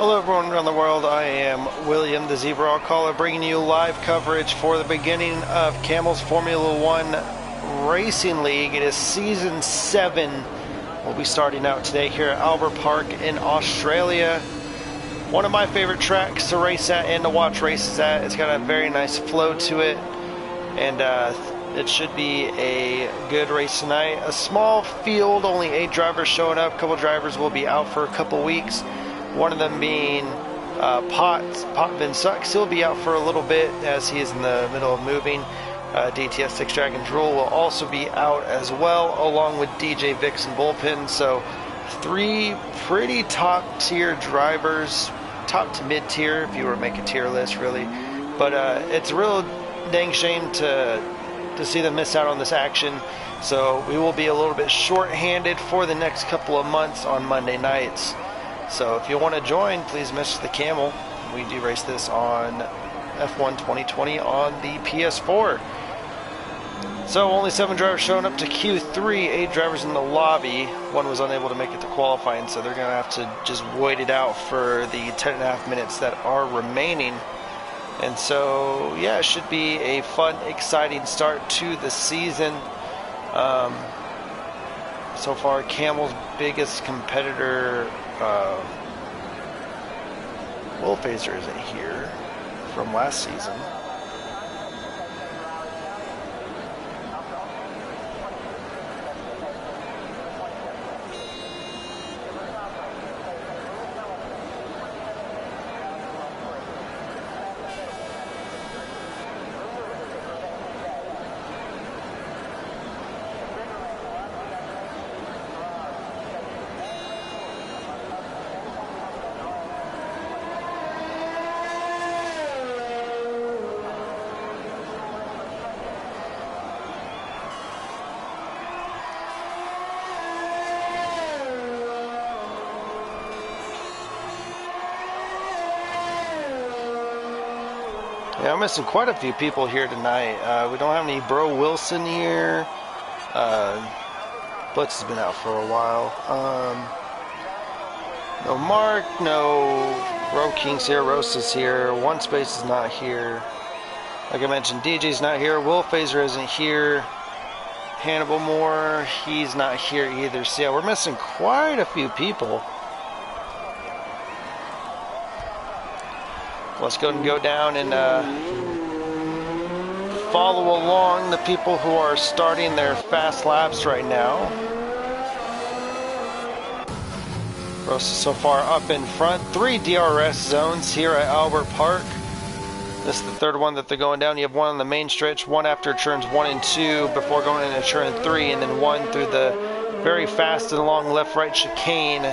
Hello everyone around the world, I am William the Zebra Caller, bringing you live coverage for the beginning of Camel's Formula One Racing League. It is Season 7. We'll be starting out today here at Albert Park in Australia. One of my favorite tracks to race at and to watch races at. It's got a very nice flow to it, and it should be a good race tonight. A small field, only 8 drivers showing up. A couple drivers will be out for a couple weeks. One of them being Pot Sucks. He'll be out for a little bit as he is in the middle of moving. DTS6 Dragon Drool will also be out as well, along with DJ Vixen Bullpen. So 3 pretty top tier drivers, top to mid tier if you were to make a tier list really. But it's a real dang shame to see them miss out on this action. So we will be a little bit short-handed for the next couple of months on Monday nights. So if you want to join, please message the Camel. We do race this on F1 2020 on the PS4. So only 7 drivers showing up to Q3, 8 drivers in the lobby. One was unable to make it to qualifying, so they're going to have to just wait it out for the 10.5 minutes that are remaining. And so, yeah, it should be a fun, exciting start to the season. So far, Camel's biggest competitor, Will Phaser, isn't here from last season. Yeah, I'm missing quite a few people here tonight. We don't have any Bro Wilson here. Blitz has been out for a while. No Mark, no Bro King's here, Roast is here, One Space is not here. Like I mentioned, DJ's not here, Will Phaser isn't here. Hannibal Moore, he's not here either. So yeah, we're missing quite a few people. Let's go and go down and follow along the people who are starting their fast laps right now. Rosa so far up in front. 3 DRS zones here at Albert Park. This is the 3rd one that they're going down. You have 1 on the main stretch, 1 after turns 1 and 2 before going into turn 3, and then 1 through the very fast and long left-right chicane.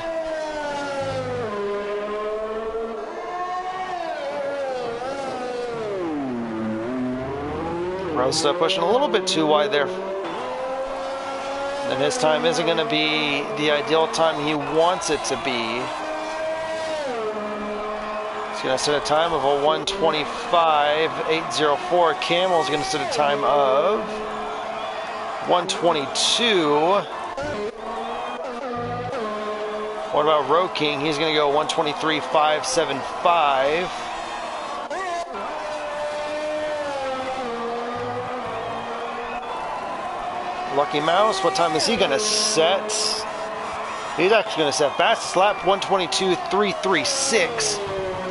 Rosa pushing a little bit too wide there. And his time isn't going to be the ideal time he wants it to be. He's going to set a time of a 1:25.804. Camel's going to set a time of 1:22. What about Road King? He's going to go 1:23.575. Lucky Mouse, what time is he going to set? He's actually going to set fastest lap 1:22.336,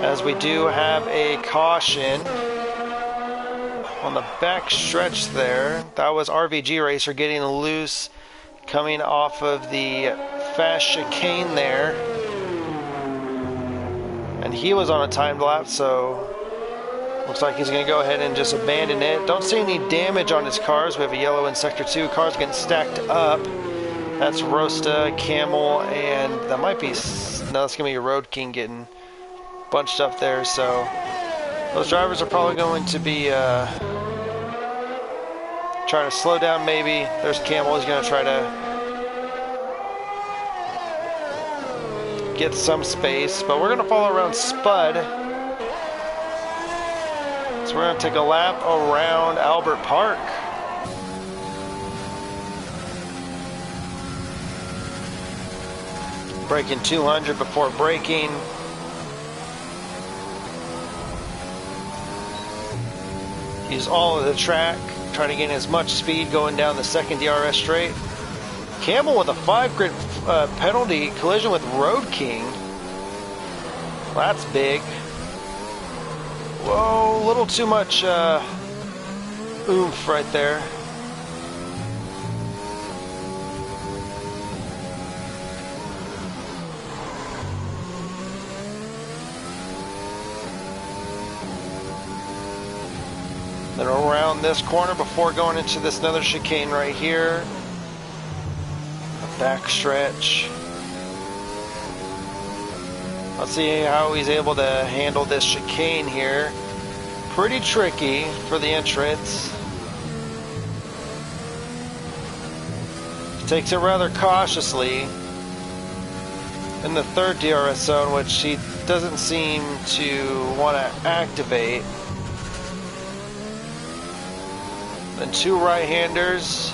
as we do have a caution on the back stretch there. That was RVG Racer getting loose, coming off of the fast chicane there. And he was on a timed lap, so looks like he's going to go ahead and just abandon it. Don't see any damage on his cars. We have a yellow in Sector 2. Cars getting stacked up. That's Rosta, Camel, and that might be... No, that's going to be a Road King getting bunched up there. So those drivers are probably going to be trying to slow down maybe. There's Camel. He's going to try to get some space. But we're going to follow around Spud. So we're going to take a lap around Albert Park. Breaking 200 before braking. Use all of the track, try to gain as much speed going down the second DRS straight. Camel with a 5 grid penalty, collision with Road King. Well, that's big. Whoa, a little too much oomph right there. Then around this corner before going into this another chicane right here. A back stretch. Let's see how he's able to handle this chicane here. Pretty tricky for the entrance. Takes it rather cautiously in the third DRS zone, which he doesn't seem to want to activate. Then 2 right-handers,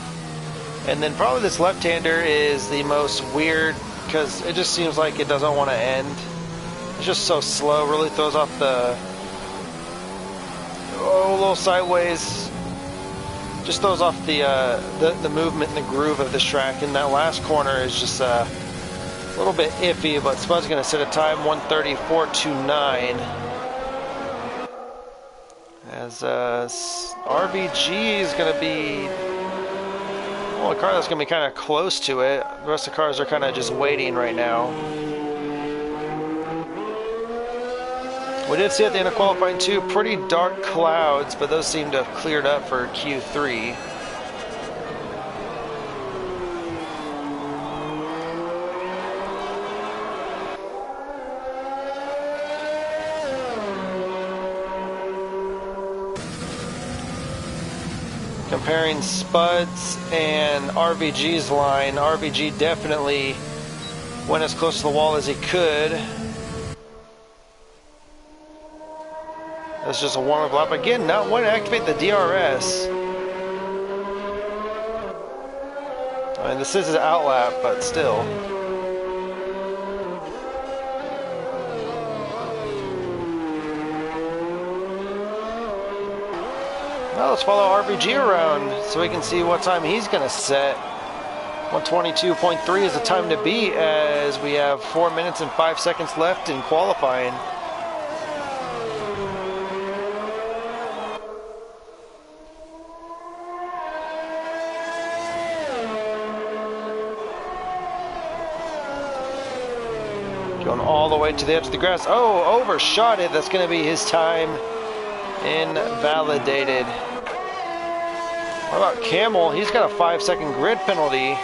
and then probably this left-hander is the most weird because it just seems like it doesn't want to end. It's just so slow, really throws off the a little sideways, just throws off the movement and the groove of this track. And that last corner is just a little bit iffy, but Spud's going to set a time 1:34.29. As RVG is going to be, well, a car that's going to be kind of close to it. The rest of the cars are kind of just waiting right now. We did see at the end of qualifying 2 pretty dark clouds, but those seem to have cleared up for Q3. Comparing Spud's and RVG's line, RVG definitely went as close to the wall as he could. That's just a warm-up lap. Again, not wanting to activate the DRS. I mean, this is an out lap, but still. Now let's follow RVG around so we can see what time he's going to set. 1:22.3 is the time to beat as we have 4 minutes and 5 seconds left in qualifying. Going all the way to the edge of the grass. Oh, overshot it. That's going to be his time invalidated. What about Camel? He's got a 5-second grid penalty.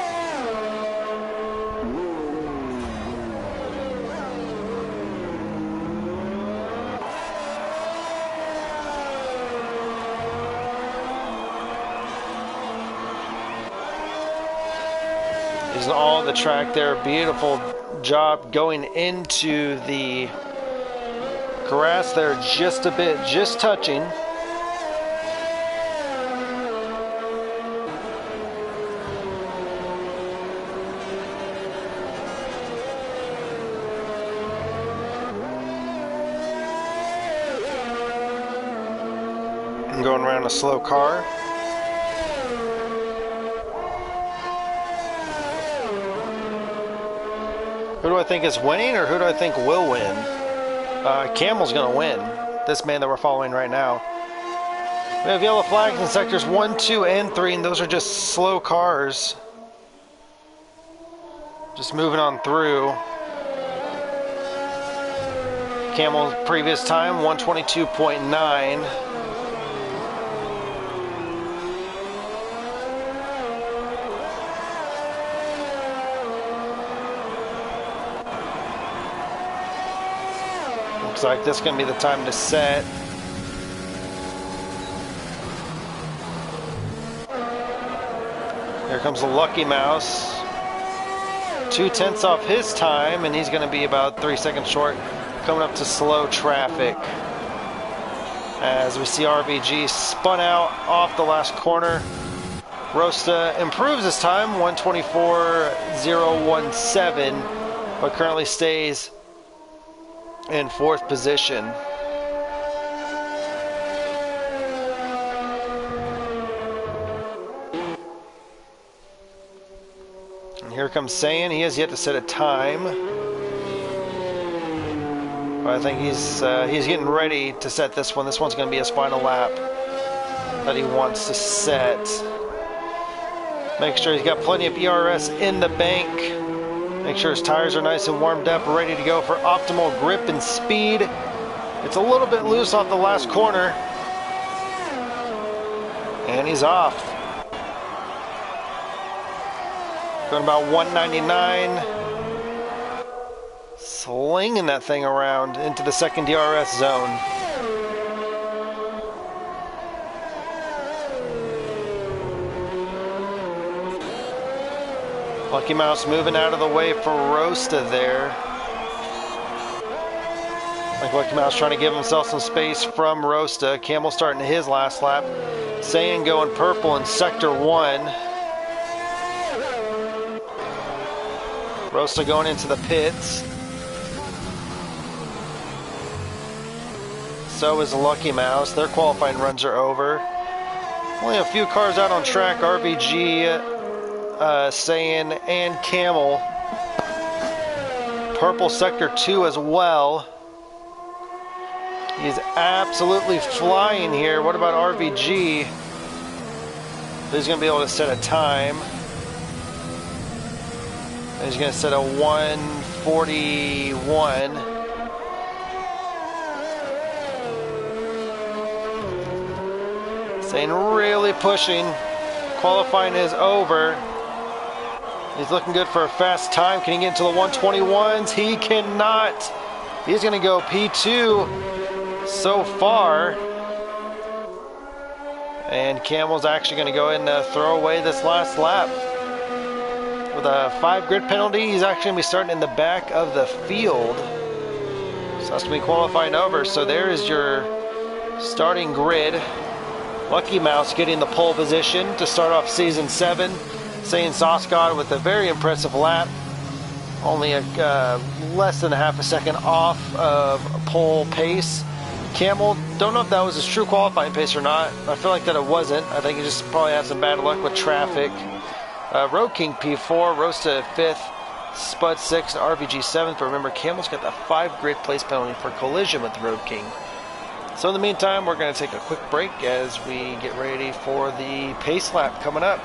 Using all the track there. Beautiful job going into the grass there just a bit, just touching. And going around a slow car. Who do I think is winning, or who do I think will win? Camel's going to win. This man that we're following right now. We have yellow flags in sectors 1, 2, and 3, and those are just slow cars. Just moving on through. Camel's previous time, 1:22.9. Looks like this is going to be the time to set. Here comes the Lucky Mouse. 2/10 off his time, and he's going to be about 3 seconds short, coming up to slow traffic. As we see RVG spun out off the last corner. Rosta improves his time, 1:24.017, but currently stays in 4th position. And here comes Saiyan. He has yet to set a time. But I think he's getting ready to set this one. This one's going to be his final lap that he wants to set. Make sure he's got plenty of ERS in the bank. Make sure his tires are nice and warmed up, ready to go for optimal grip and speed. It's a little bit loose off the last corner. And he's off. Going about 199. Slinging that thing around into the second DRS zone. Lucky Mouse moving out of the way for Rosta there. Like Lucky Mouse trying to give himself some space from Rosta. Camel starting his last lap. Saiyan going purple in sector 1. Rosta going into the pits. So is Lucky Mouse. Their qualifying runs are over. Only a few cars out on track. RBG, Saiyan, and Camel. Purple sector 2 as well. He's absolutely flying here. What about RBG? He's going to be able to set a time. He's going to set a 1:41. Saiyan really pushing. Qualifying is over. He's looking good for a fast time. Can he get into the 121s? He cannot. He's going to go P2 so far. And Camel's actually going to go ahead and throw away this last lap. With a 5 grid penalty, he's actually going to be starting in the back of the field. So that's going to be qualifying over. So there is your starting grid. Lucky Mouse getting the pole position to start off Season 7. Saiyan Sauce with a very impressive lap. Only less than a half a second off of pole pace. Camel, don't know if that was his true qualifying pace or not. I feel like that it wasn't. I think he just probably had some bad luck with traffic. Road King P4, Rosta 5th, Spud 6th, RVG 7th. But remember, Camel's got the 5 grid place penalty for collision with Road King. So in the meantime, we're going to take a quick break as we get ready for the pace lap coming up.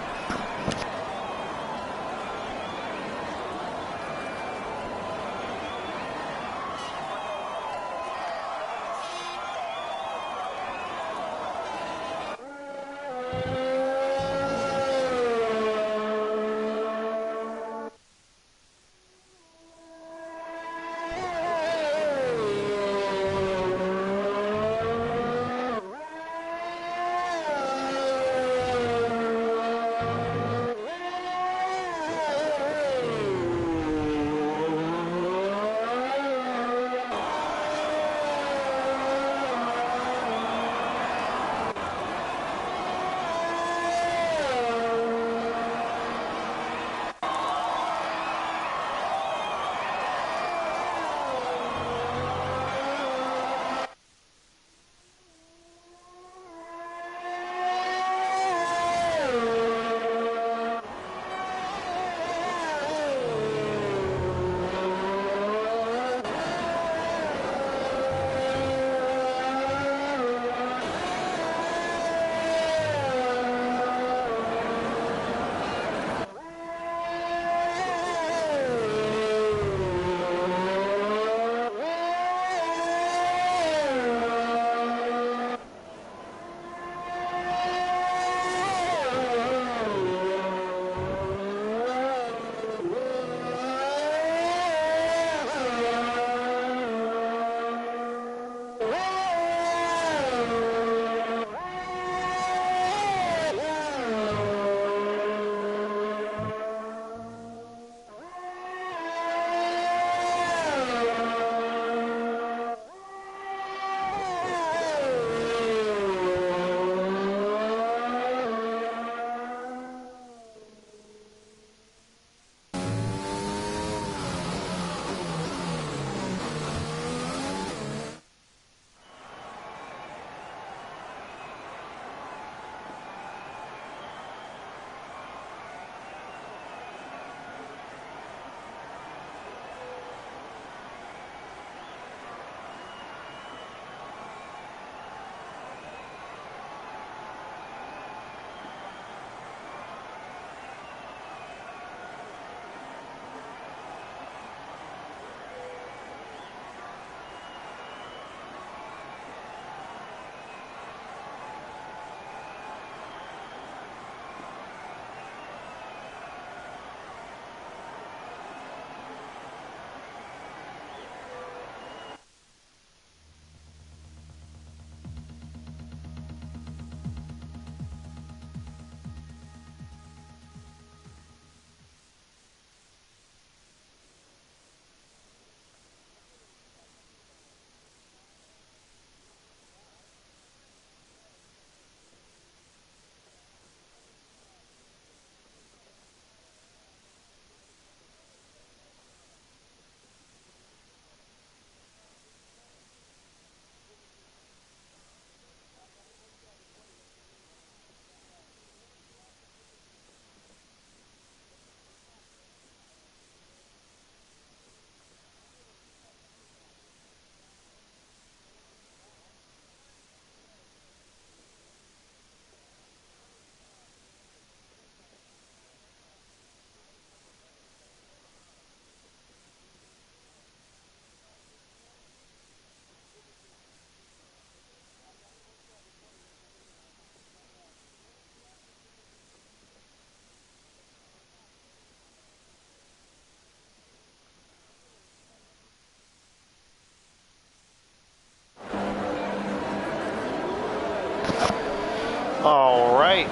right.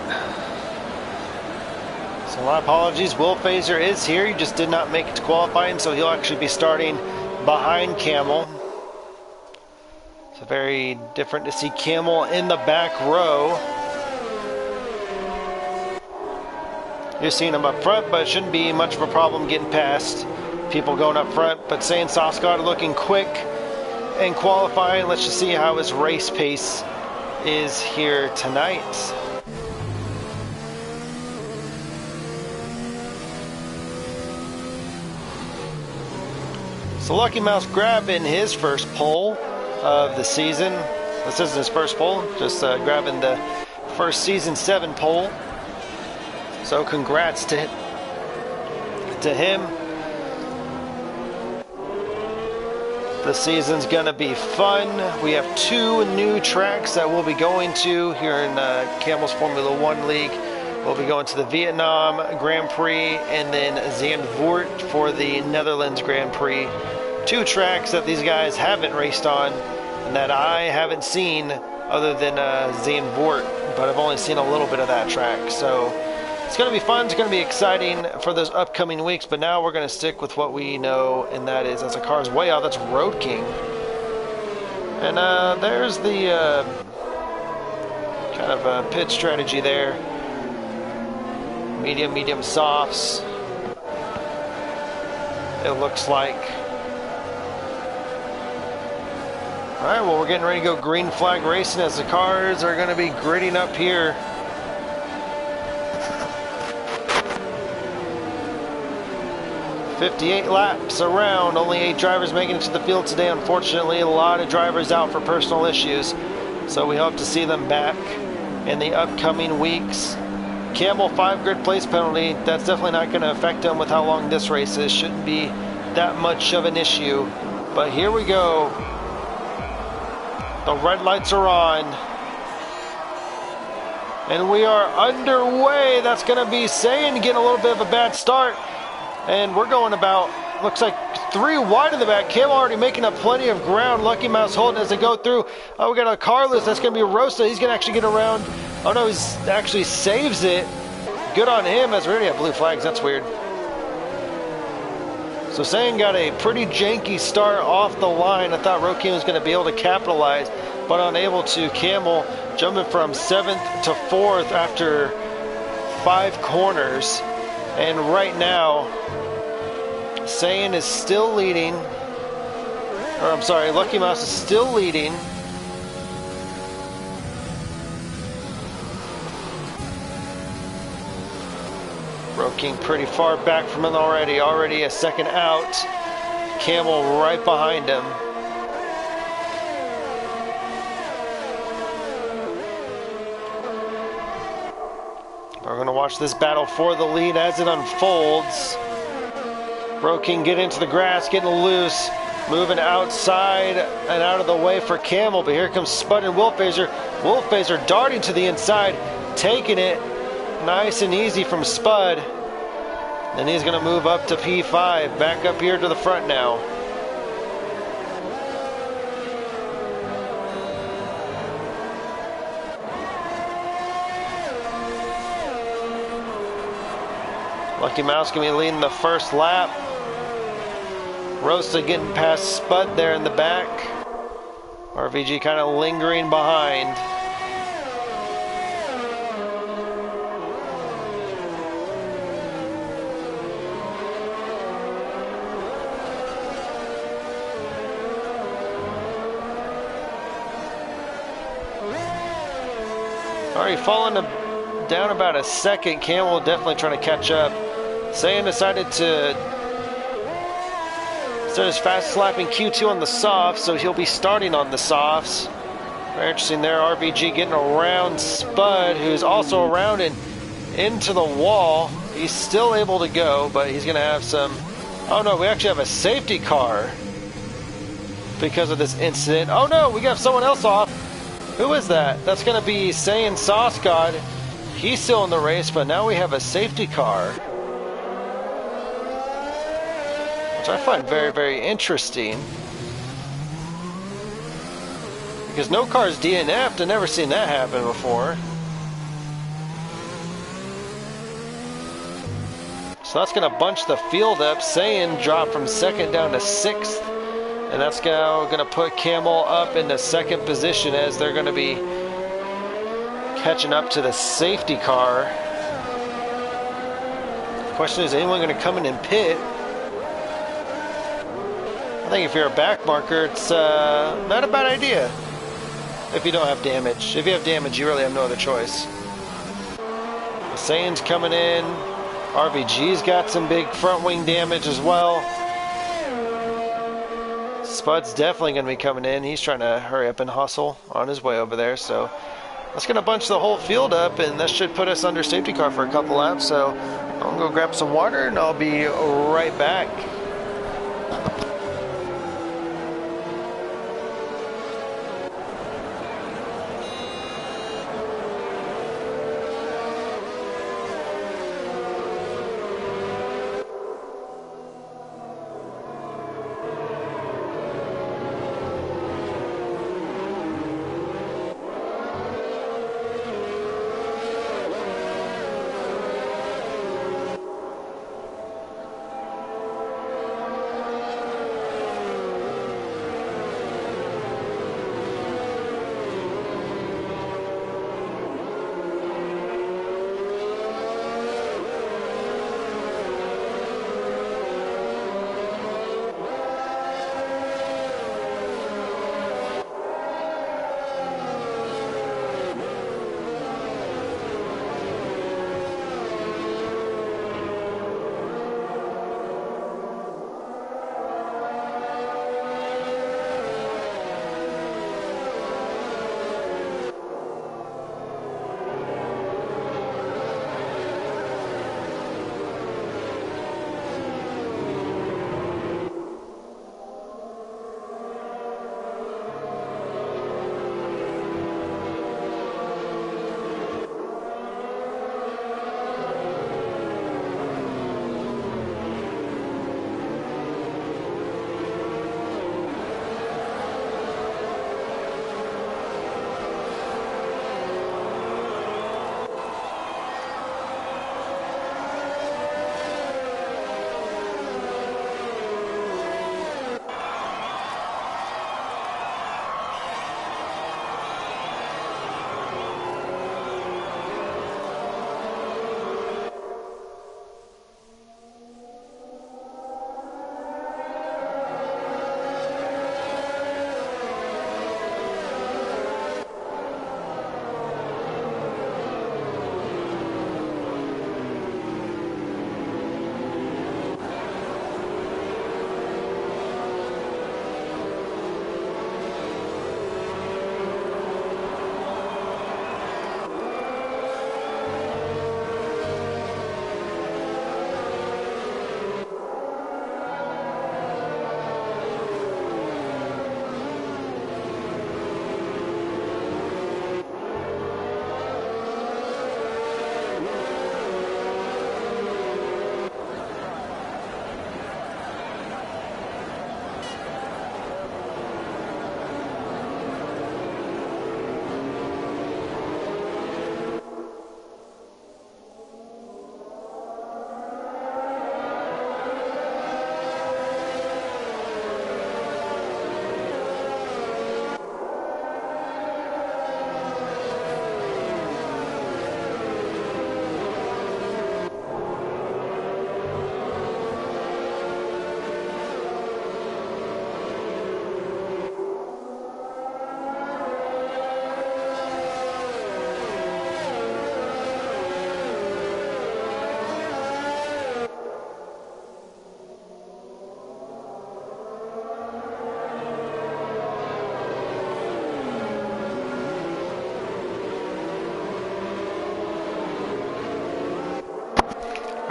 So my apologies. Will Phaser is here. He just did not make it to qualifying, so he'll actually be starting behind Camel. So very different to see Camel in the back row. You're seeing him up front, but it shouldn't be much of a problem getting past people going up front. But saying Soscott looking quick and qualifying. Let's just see how his race pace is here tonight. So Lucky Mouse grabbing his first pole of the season. This isn't his first pole, just grabbing the first season 7 pole. So congrats to him. The season's gonna be fun. We have 2 new tracks that we'll be going to here in Camel's Formula 1 League. We'll be going to the Vietnam Grand Prix and then Zandvoort for the Netherlands Grand Prix. 2 tracks that these guys haven't raced on and that I haven't seen other than Zandvoort, but I've only seen a little bit of that track. So it's going to be fun. It's going to be exciting for those upcoming weeks, but now we're going to stick with what we know, and that is, as a car's way out, that's Road King. And there's the kind of pit strategy there. Medium, softs. It looks like. Alright, well, we're getting ready to go green flag racing as the cars are going to be gridding up here. "58 laps around, only 8 drivers making it to the field today. Unfortunately, a lot of drivers out for personal issues, so we hope to see them back in the upcoming weeks. Camel 5 grid place penalty, that's definitely not going to affect them with how long this race is. Shouldn't be that much of an issue. But here we go. The red lights are on. And we are underway. That's going to be Sayin getting a little bit of a bad start. And we're going about, looks like 3 wide in the back. Camel already making up plenty of ground. Lucky Mouse holding as they go through. Oh, we got a Carlos. That's going to be Rosa. He's going to actually get around. Oh no, he actually saves it. Good on him, as we already have blue flags. That's weird. So Sayin got a pretty janky start off the line. I thought Rokin was going to be able to capitalize, but unable to. Camel jumping from 7th to 4th after 5 corners. And right now, Sayin is still leading. Or I'm sorry, Lucky Mouse is still leading. Roking pretty far back from him already. Already a second out. Camel right behind him. We're going to watch this battle for the lead as it unfolds. Roking getting into the grass, getting loose. Moving outside and out of the way for Camel. But here comes Spud and Wolfphaser. Wolfphaser darting to the inside. Taking it. Nice and easy from Spud. Then he's going to move up to P5. Back up here to the front now. Lucky Mouse going to be leading the first lap. Rosa getting past Spud there in the back. RVG kind of lingering behind. Already falling down about a second. Camel definitely trying to catch up. Sayin decided to start his fastest lap in Q2 on the softs, so he'll be starting on the softs. Very interesting there. RVG getting around Spud, who's also around and into the wall. He's still able to go, but he's going to have some... Oh no, we actually have a safety car because of this incident. Oh no, we got someone else off. Who is that? That's going to be Sayin Soscott. He's still in the race, but now we have a safety car, which I find very, very interesting. Because no car's DNF'd. I've never seen that happen before. So that's going to bunch the field up. Saiyan dropped from second down to sixth. And that's now going to put Camel up into second position as they're going to be catching up to the safety car. The question is anyone going to come in and pit? I think if you're a back marker, it's not a bad idea. If you don't have damage. If you have damage, you really have no other choice. The Saiyan's coming in. RBG's got some big front wing damage as well. Spud's definitely going to be coming in. He's trying to hurry up and hustle on his way over there. So that's going to bunch the whole field up, and that should put us under safety car for a couple laps. So I'll go grab some water, and I'll be right back.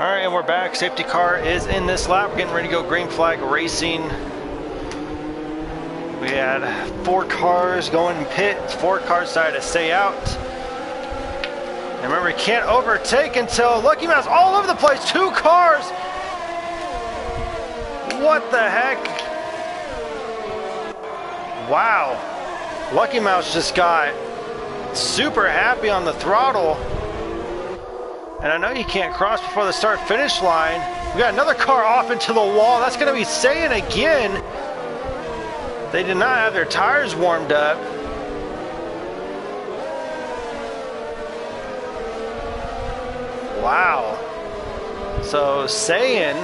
All right, and we're back. Safety car is in this lap. We're getting ready to go green flag racing. We had 4 cars going in pit. 4 cars decided to stay out. And remember, you can't overtake until Lucky Mouse all over the place. 2 cars. What the heck? Wow. Lucky Mouse just got super happy on the throttle. And I know you can't cross before the start-finish line. We got another car off into the wall. That's going to be Sayin again. They did not have their tires warmed up. Wow. So Sayin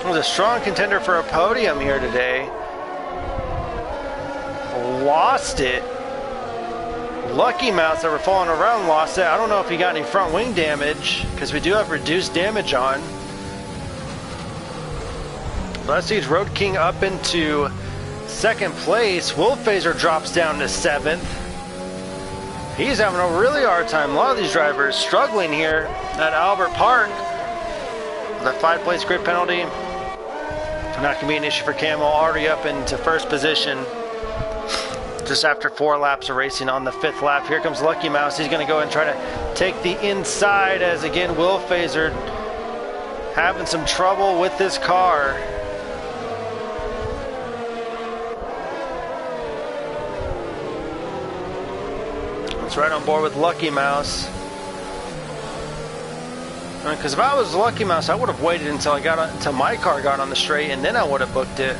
was a strong contender for a podium here today. Lost it. Lucky Mouse that were falling around lost it. I don't know if he got any front wing damage because we do have reduced damage on. Let's see, Road King up into second place. Wolfphaser drops down to 7th. He's having a really hard time. A lot of these drivers struggling here at Albert Park. The 5-place grid penalty. Not going to be an issue for Camel. Already up into first position. Just after 4 laps of racing on the 5th lap. Here comes Lucky Mouse. He's going to go and try to take the inside as again Wolfphaser having some trouble with this car. It's right on board with Lucky Mouse. Because if I was Lucky Mouse, I would have waited until my car got on the straight, and then I would have booked it.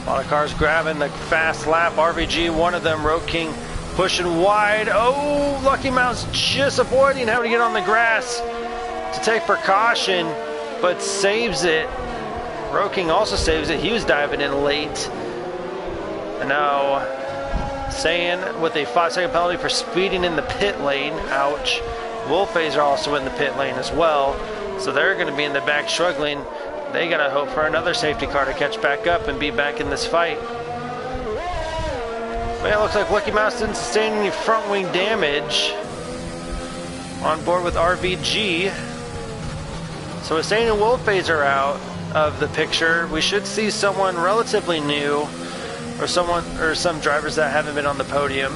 A lot of cars grabbing the fast lap. RVG, one of them. Road King pushing wide. Oh, Lucky Mouse just avoiding having to get on the grass to take precaution, but saves it. Road King also saves it. He was diving in late. And now Sayin with a 5-second penalty for speeding in the pit lane. Ouch. Wolfphaser also in the pit lane as well. So they're going to be in the back struggling. They got to hope for another safety car to catch back up and be back in this fight. But it looks like Lucky Mouse didn't sustain any front wing damage. On board with RVG. So with Sayin and Wolfphaser out of the picture, we should see someone relatively new, or some drivers that haven't been on the podium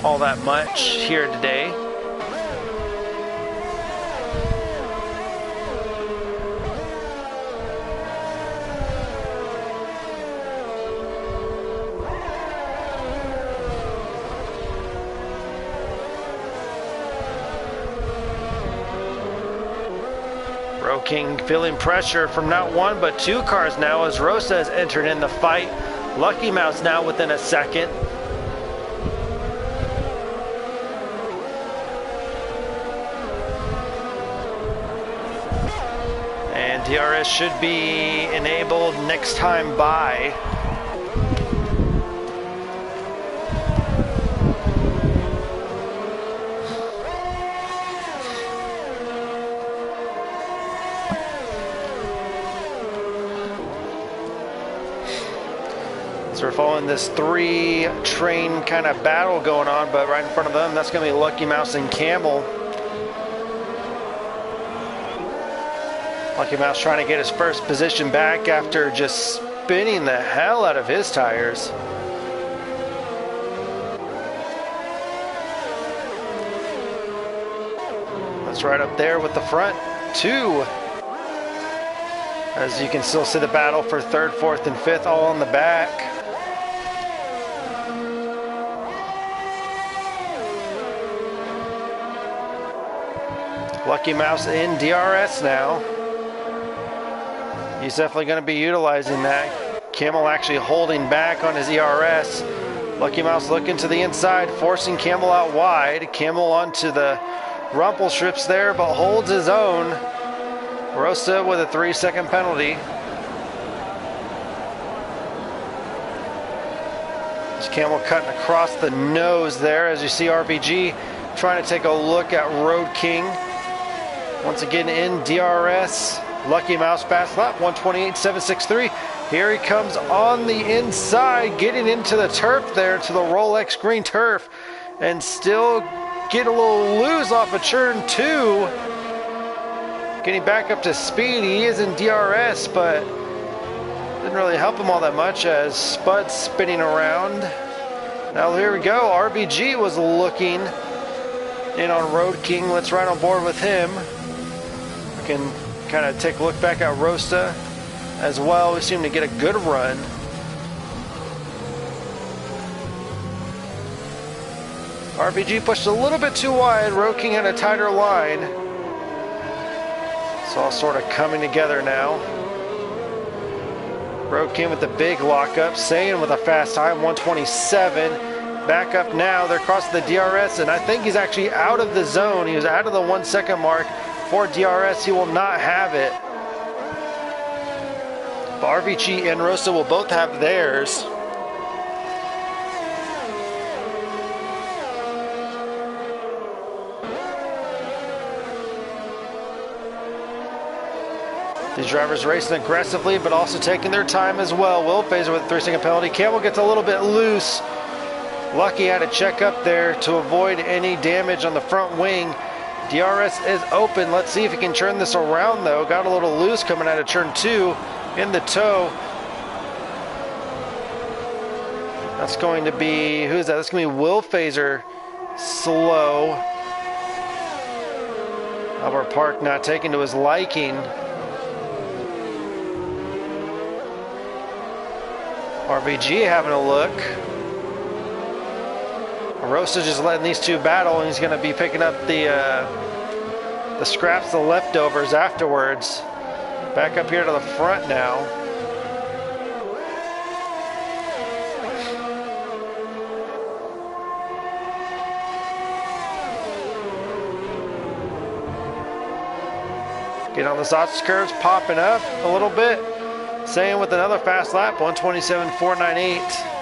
all that much here today. Road King feeling pressure from not one but 2 cars now as Rosa has entered in the fight. Lucky Mouse now within a second. And DRS should be enabled next time by. So we're following this 3-train kind of battle going on, but right in front of them, that's going to be Lucky Mouse and Camel. Lucky Mouse trying to get his first position back after just spinning the hell out of his tires. That's right up there with the front 2. As you can still see the battle for 3rd, 4th, and 5th all in the back. Lucky Mouse in DRS now. He's definitely going to be utilizing that. Camel actually holding back on his ERS. Lucky Mouse looking to the inside, forcing Camel out wide. Camel onto the rumple strips there, but holds his own. Rosa with a 3-second penalty. This Camel cutting across the nose there as you see RBG trying to take a look at Road King. Once again in DRS. Lucky Mouse fast lap 128.763. Here he comes on the inside, getting into the turf there, to the Rolex green turf, and still get a little loose off of turn 2. Getting back up to speed. He is in DRS, but didn't really help him all that much as Spud's spinning around. Now here we go. RBG was looking in on Road King. Let's ride on board with him. We can kind of take a look back at Rosa as well. We seem to get a good run. RBG pushed a little bit too wide. Road King had a tighter line. It's all sort of coming together now. Road King with the big lockup. Saiyan with a fast time, 127. Back up now. They're crossing the DRS, and I think he's actually out of the zone. He was out of the 1 second mark for DRS. He will not have it. But RBG and Rosa will both have theirs. These drivers racing aggressively, but also taking their time as well. Will Phaser with a 3-second penalty. Camel gets a little bit loose. Lucky had to check up there to avoid any damage on the front wing. DRS is open. Let's see if he can turn this around, though. Got a little loose coming out of turn 2 in the toe. That's going to be, who's that? That's going to be Will Phaser. Slow. Albert Park not taken to his liking. RBG having a look. Rosa just letting these two battle, and he's going to be picking up the scraps, the leftovers afterwards. Back up here to the front now. Getting on the sausage curves, popping up a little bit. Saiyan with another fast lap, 127.498.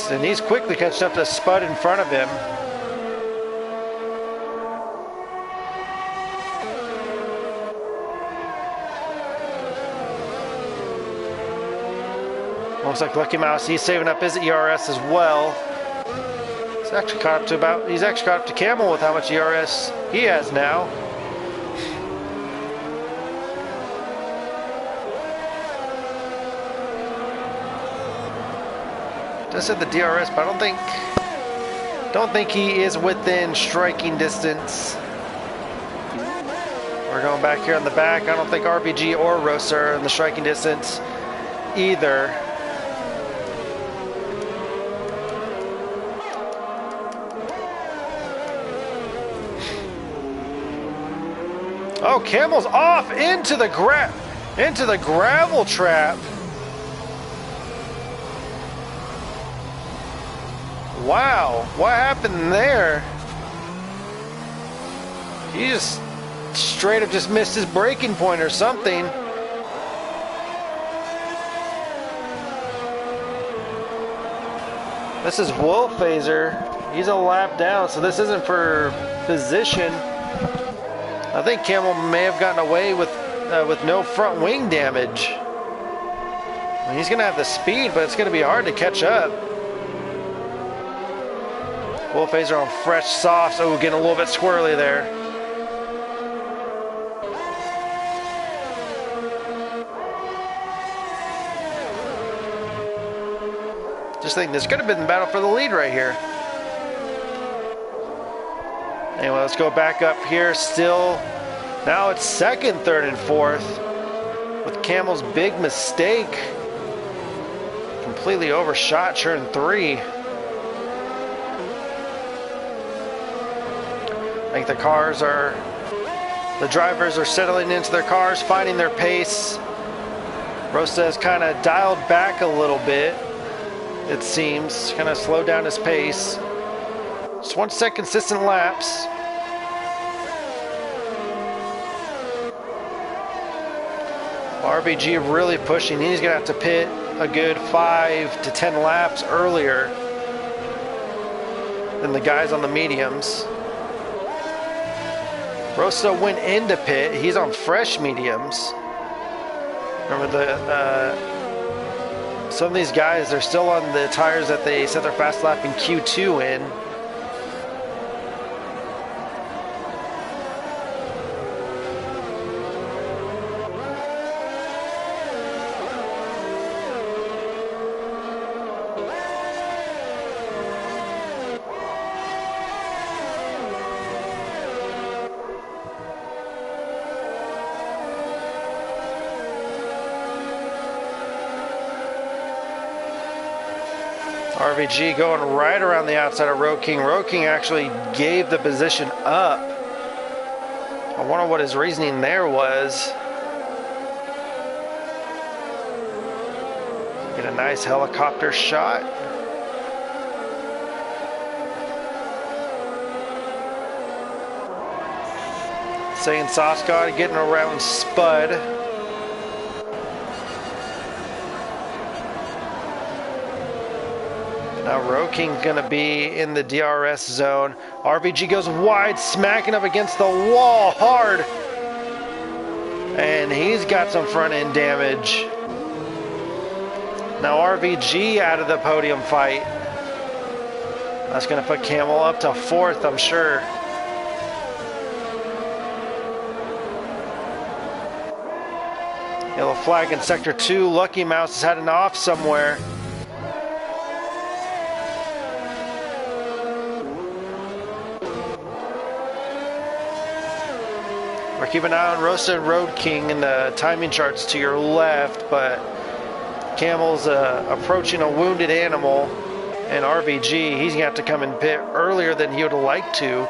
And he's quickly catching up to Spud in front of him. Looks like Lucky Mouse, he's saving up his ERS as well. He's actually caught up to Camel with how much ERS he has now. Just said the DRS, but I don't think he is within striking distance. We're going back here on the back. I don't think RBG or Rosa are in the striking distance either. Oh, Camel's off into the gravel trap. Wow, what happened there? He just straight up just missed his braking point or something. This is Will Phaser. He's a lap down, so this isn't for position. I think Camel may have gotten away with no front wing damage. I mean, he's gonna have the speed, but it's gonna be hard to catch up. Will Phaser on fresh softs. Oh, getting a little bit squirrely there. Just think this could have been the battle for the lead right here. Anyway, let's go back up here. Still, now it's second, third, and fourth with Camel's big mistake. Completely overshot turn 3. I think the drivers are settling into their cars, finding their pace. Rosa has kind of dialed back a little bit, it seems, kind of slowed down his pace. Just wants to set consistent laps. RBG really pushing. He's going to have to pit a good 5 to 10 laps earlier than the guys on the mediums. Rosa went into pit. He's on fresh mediums. Remember some of these guys, they're still on the tires that they set their fast lap in Q2 in. RVG going right around the outside of Road King. Road King actually gave the position up. I wonder what his reasoning there was. Get a nice helicopter shot. Saying Sauce getting around Spud. Now Road King's gonna be in the DRS zone. RVG goes wide, smacking up against the wall hard. And he's got some front end damage. Now RVG out of the podium fight. That's gonna put Camel up to 4th, I'm sure. Yellow flag in Sector 2. Lucky Mouse is heading off somewhere. We're keeping an eye on Rosa and Road King in the timing charts to your left, but Camel's approaching a wounded animal, and RVG, he's gonna have to come in pit earlier than he would like to.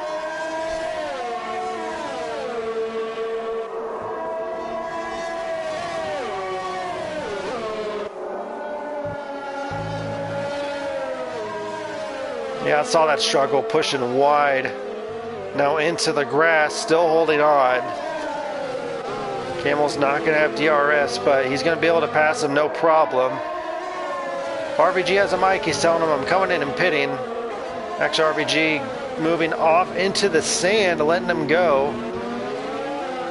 Yeah, I saw that struggle, pushing wide. Now into the grass, still holding on. Camel's not going to have DRS, but he's going to be able to pass him no problem. RVG has a mic, he's telling him, I'm coming in and pitting. Actually, RVG moving off into the sand, letting him go.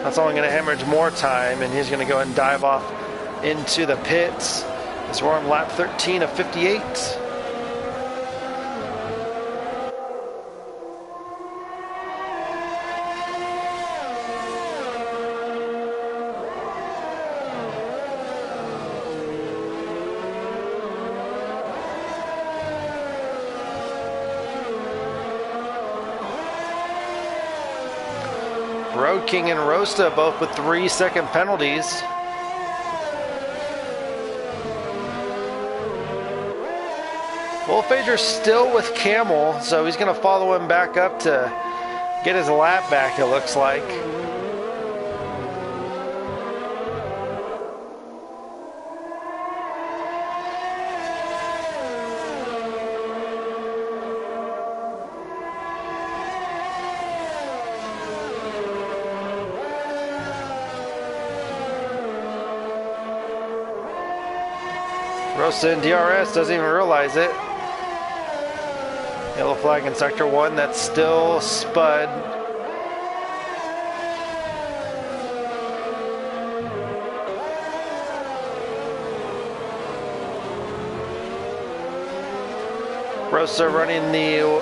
That's only going to hemorrhage more time, and he's going to go ahead and dive off into the pits. As we're on lap 13 of 58. Road King and Rosta both with 3-second penalties. Wolfager's still with Camel, so he's going to follow him back up to get his lap back, it looks like. Rosa in DRS doesn't even realize it. Yellow flag in Sector 1, that's still Spud. Rosa running the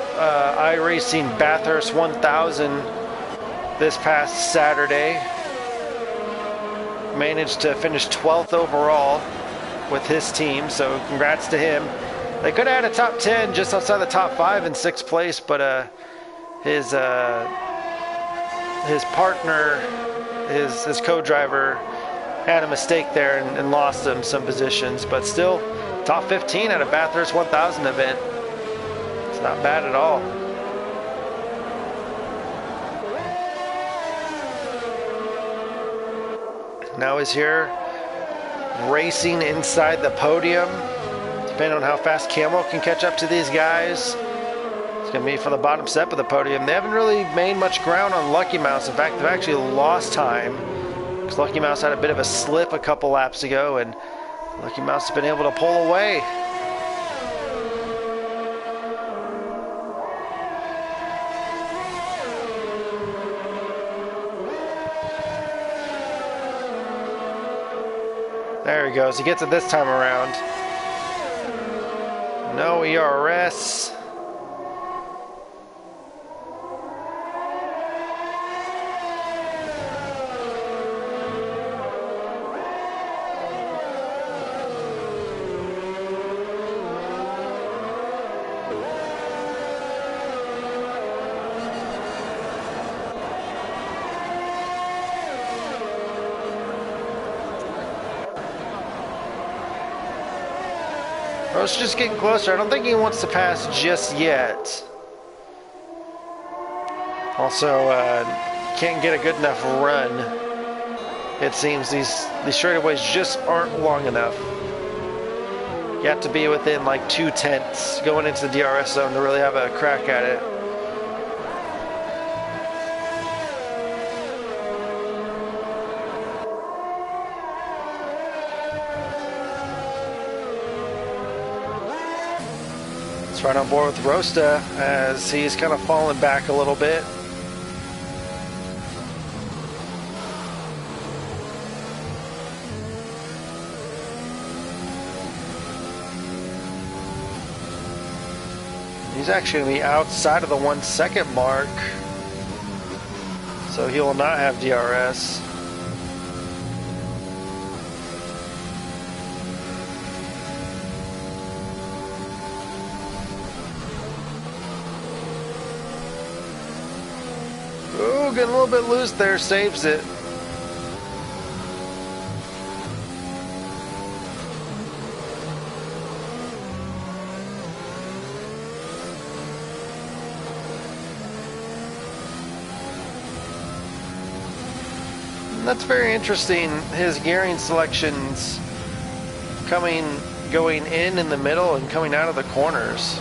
iRacing Bathurst 1000 this past Saturday. Managed to finish 12th overall with his team, so congrats to him. They could have had a top 10 just outside the top 5 in 6th place, but his partner, his co-driver had a mistake there and lost him some positions, but still top 15 at a Bathurst 1000 event. It's not bad at all. Now he's here racing inside the podium. Depending on how fast Camel can catch up to these guys, it's going to be for the bottom step of the podium. They haven't really made much ground on Lucky Mouse. In fact, they've actually lost time because Lucky Mouse had a bit of a slip a couple laps ago, and Lucky Mouse has been able to pull away. There he goes. He gets it this time around. No ERS. Rosa's just getting closer. I don't think he wants to pass just yet. Also, can't get a good enough run. It seems these straightaways just aren't long enough. You have to be within like 2/10 going into the DRS zone to really have a crack at it. Let's ride on board with Rosta as he's kind of falling back a little bit. He's actually going to be outside of the 1 second mark, so he will not have DRS. Ooh, getting a little bit loose there, saves it. That's very interesting. His gearing selections going in the middle and coming out of the corners.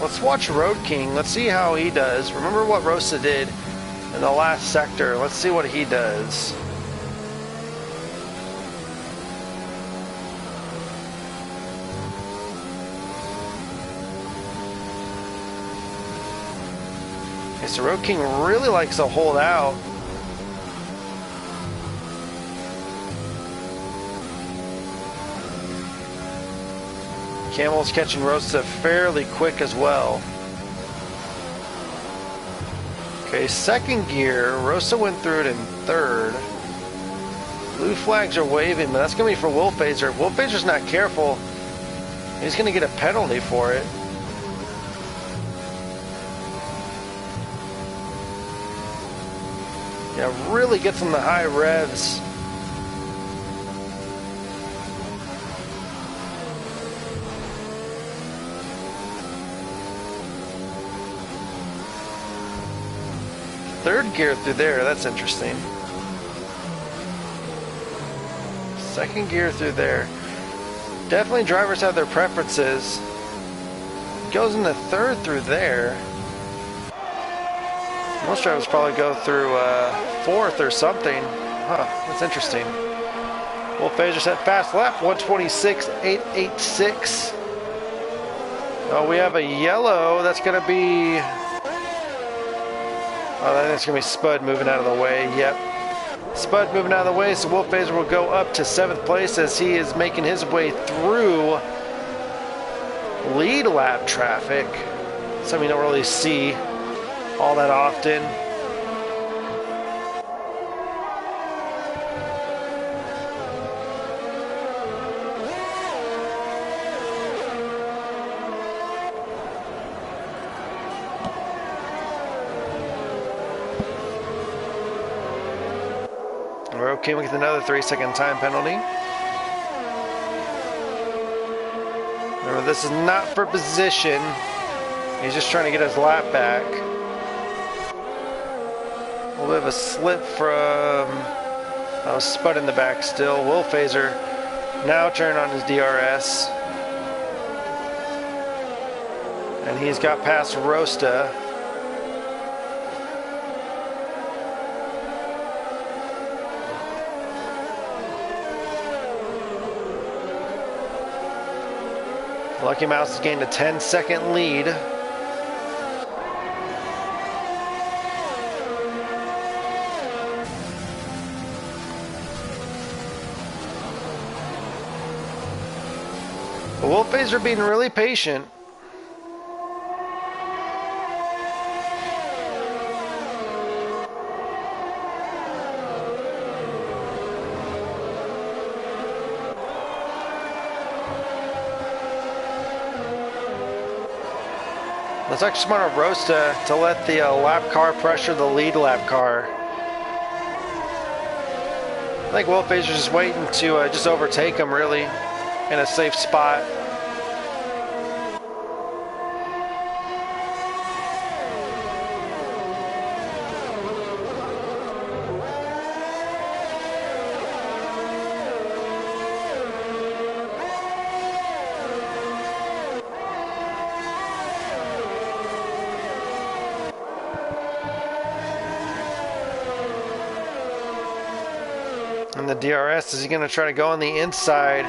Let's watch Road King. Let's see how he does. Remember what Rosa did in the last sector. Let's see what he does. Okay, so Road King really likes to hold out. Camel's catching Rosa fairly quick as well. Okay, second gear. Rosa went through it in third. Blue flags are waving, but that's going to be for Wolfphaser. If Wolfphaser's not careful, he's going to get a penalty for it. Yeah, really gets on the high revs. Third gear through there, that's interesting. Second gear through there. Definitely drivers have their preferences. Goes into third through there. Most drivers probably go through fourth or something. Huh, that's interesting. Wolfphaser set fast lap, 126.886. Oh, we have a yellow. That's going to be... Oh, I think it's going to be Spud moving out of the way. Yep. Spud moving out of the way, so Wolfphaser will go up to 7th place as he is making his way through lead lap traffic. Something you don't really see all that often. We're okay with another 3-second time penalty. Remember, this is not for position. He's just trying to get his lap back. A little bit of a slip from Spud in the back still. Wolfphaser now turn on his DRS. And he's got past Rosta. Lucky Mouse has gained a 10-second lead. The Wolfphaser being really patient. It's actually smart of Rosta to let the lap car pressure the lead lap car. I think Will Fazer's just waiting to just overtake him, really, in a safe spot. And the DRS, is he going to try to go on the inside?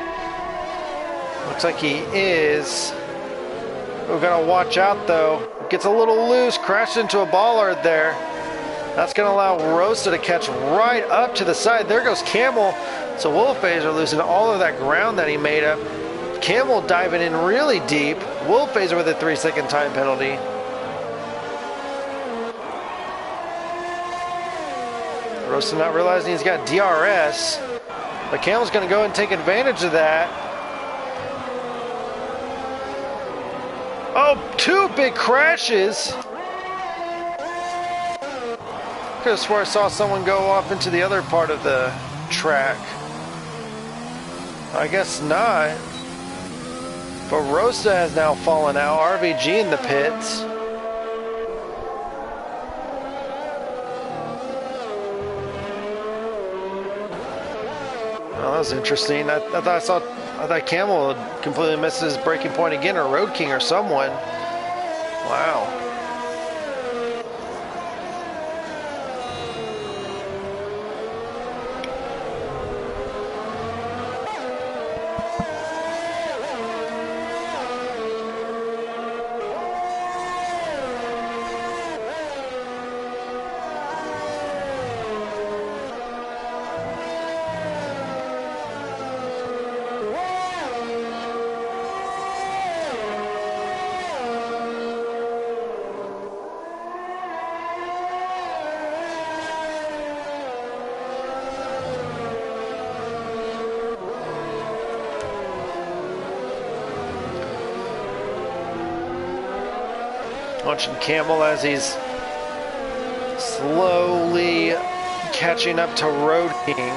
Looks like he is. We've got to watch out, though. Gets a little loose, crashed into a bollard there. That's going to allow Rosa to catch right up to the side. There goes Camel. So Will Fazer losing all of that ground that he made up. Camel diving in really deep. Will Fazer with a 3-second time penalty. Rosa not realizing he's got DRS, but Camel's going to go and take advantage of that. Oh, 2 big crashes. Could have swore I saw someone go off into the other part of the track. I guess not. But Rosa has now fallen out. RVG in the pits. Oh, that was interesting. I thought Camel had completely missed his braking point again, or Road King or someone. Wow. Watching Camel as he's slowly catching up to Road King.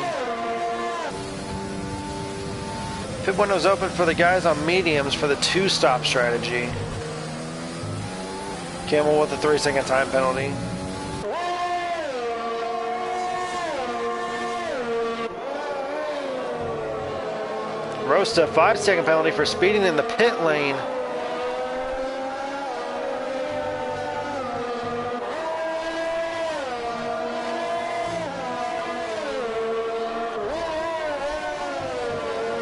Pit window's open for the guys on mediums for the 2-stop strategy. Camel with a 3-second time penalty. Rosta, 5-second penalty for speeding in the pit lane.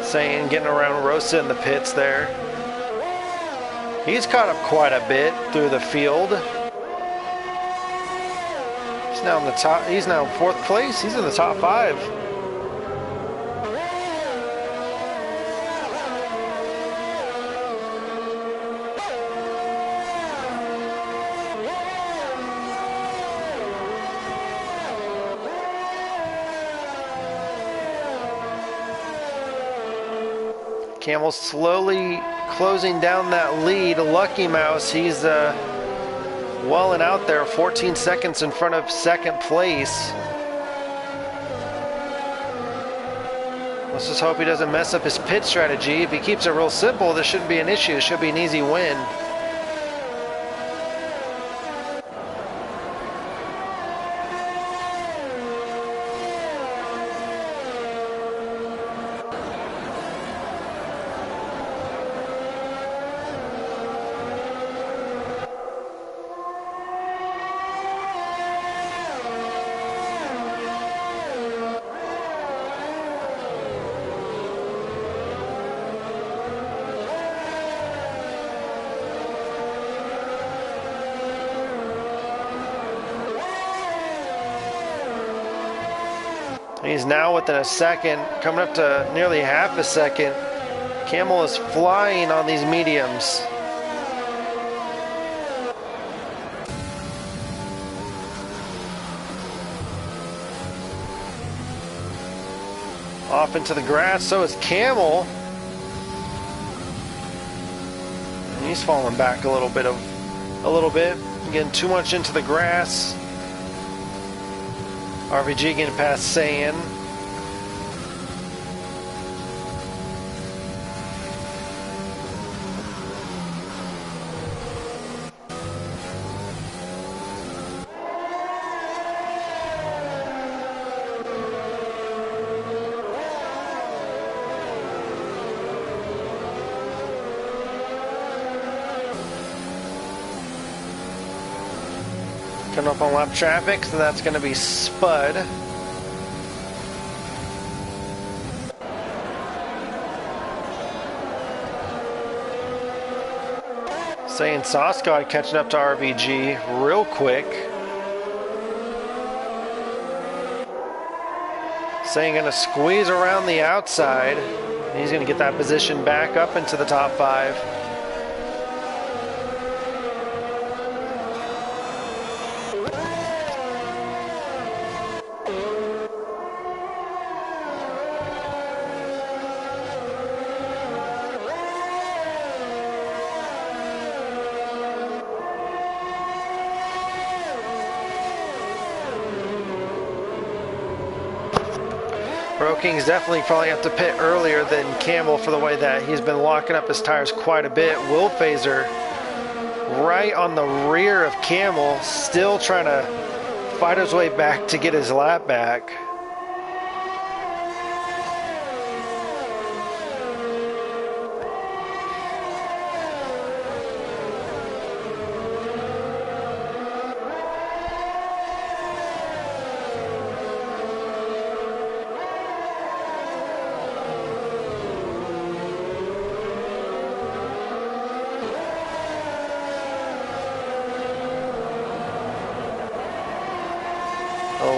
Saying getting around Rosa in the pits there. He's caught up quite a bit through the field. He's now in the top. He's now in 4th place. He's in the top 5. Camel slowly closing down that lead. Lucky Mouse, he's welling out there, 14 seconds in front of 2nd place. Let's just hope he doesn't mess up his pit strategy. If he keeps it real simple, this shouldn't be an issue. It should be an easy win. He's now within a second, coming up to nearly half a second. Camel is flying on these mediums. Off into the grass, so is Camel. And he's falling back a little bit, getting too much into the grass. RVG getting past Saiyan. Coming up on lap traffic, so that's going to be Spud. Saying Sauce catching up to RVG real quick. Saying going to squeeze around the outside. He's going to get that position back up into the top 5. King's definitely probably have to pit earlier than Camel for the way that he's been locking up his tires quite a bit. Will Phaser right on the rear of Camel, still trying to fight his way back to get his lap back.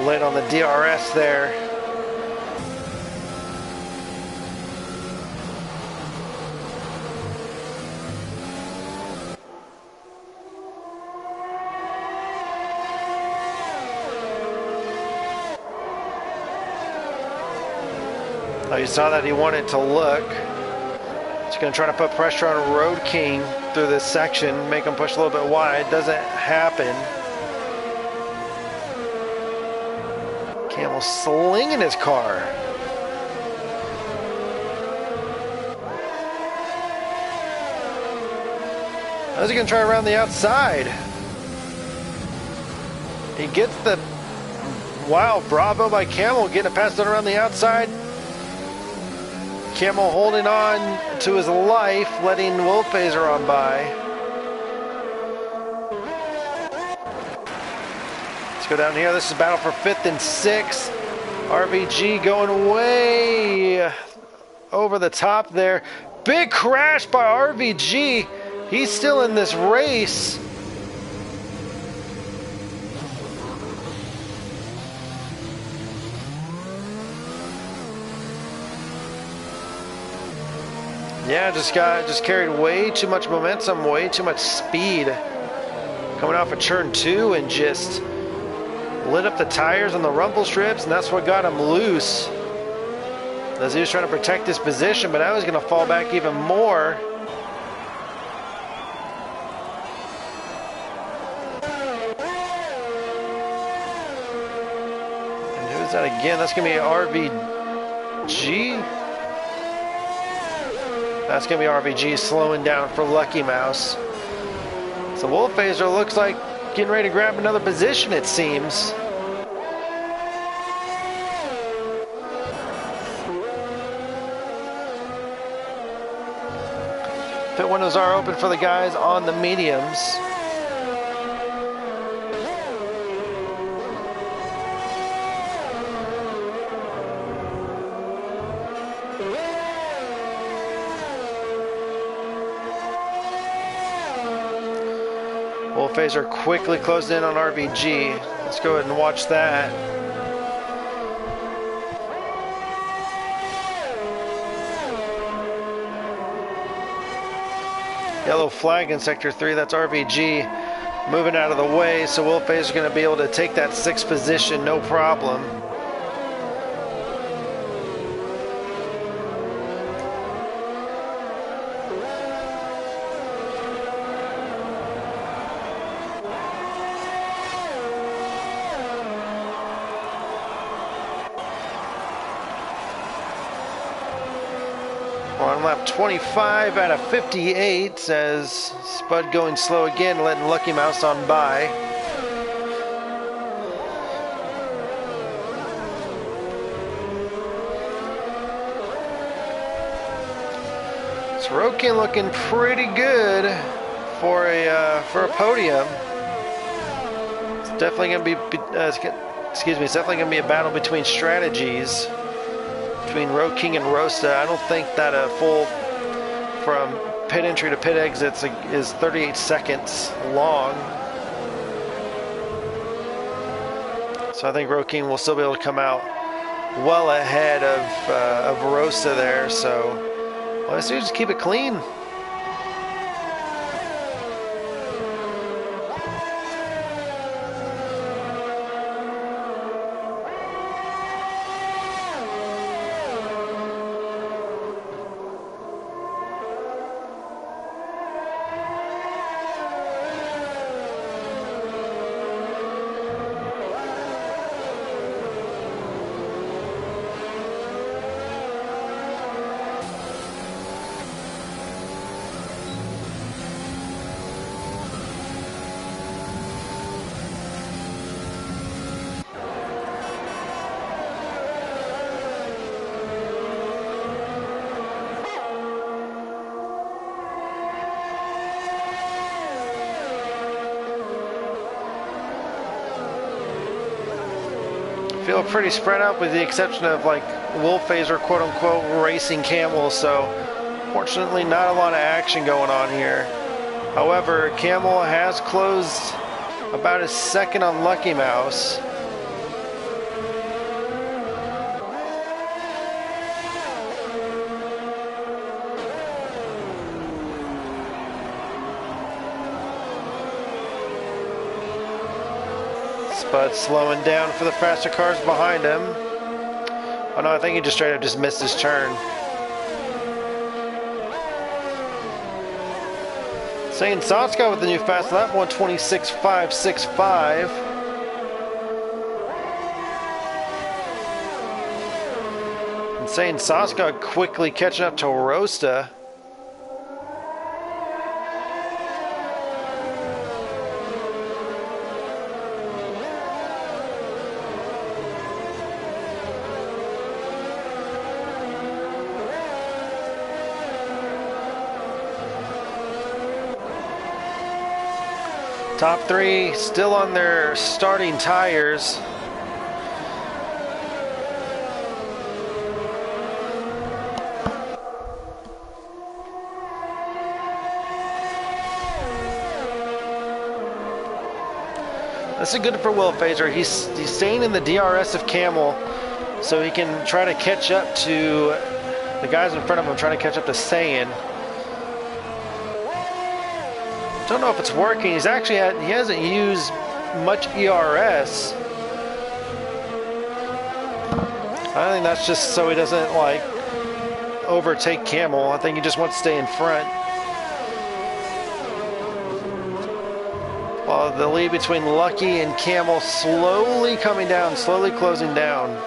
Late on the DRS there. Oh, you saw that he wanted to look. He's going to try to put pressure on Road King through this section, make him push a little bit wide. Doesn't happen. Camel slinging his car. How's he going to try around the outside? He gets the... Wow, bravo by Camel, getting it passed on around the outside. Camel holding on to his life, letting Will Phaser on by. Let's go down here. This is a battle for 5th and 6th. RVG going way over the top there. Big crash by RVG. He's still in this race. Yeah, just carried way too much momentum, way too much speed. Coming off of turn 2 and just lit up the tires on the rumble strips, and that's what got him loose. As he was trying to protect his position, but now he's going to fall back even more. And who's that again? That's going to be RVG. That's going to be RVG slowing down for Lucky Mouse. So Will Phaser looks like getting ready to grab another position, it seems. Pit windows are open for the guys on the mediums. Will Phaser quickly closed in on RVG. Let's go ahead and watch that. Yellow flag in Sector 3, that's RVG moving out of the way, so Will Phaser is going to be able to take that 6th position, no problem. We're on lap 25 out of 58, says Spud going slow again, letting Lucky Mouse on by. Sorokin looking pretty good for a podium. Definitely going to be, excuse me, it's definitely going to be a battle between strategies between Road King and Rosta. I don't think that a full from pit entry to pit exits is 38 seconds long. So I think Road King will still be able to come out well ahead of Rosta there. So let's just keep it clean. Feel pretty spread out with the exception of like Wolf Phaser, quote unquote, racing Camel. So fortunately not a lot of action going on here. However, Camel has closed about a second on Lucky Mouse. But slowing down for the faster cars behind him. Oh no, I think he just straight up just missed his turn. Saying Sotska with the new fast lap, 126.565. And saying Sotska quickly catching up to Rosta. Top three still on their starting tires. This is good for Will Phaser. He's staying in the DRS of Camel so he can try to catch up to the guys in front of him, trying to catch up to Saiyan. Don't know if it's working. He hasn't used much ERS. I think that's just so he doesn't like overtake Camel. I think he just wants to stay in front. While the lead between Lucky and Camel slowly coming down, slowly closing down.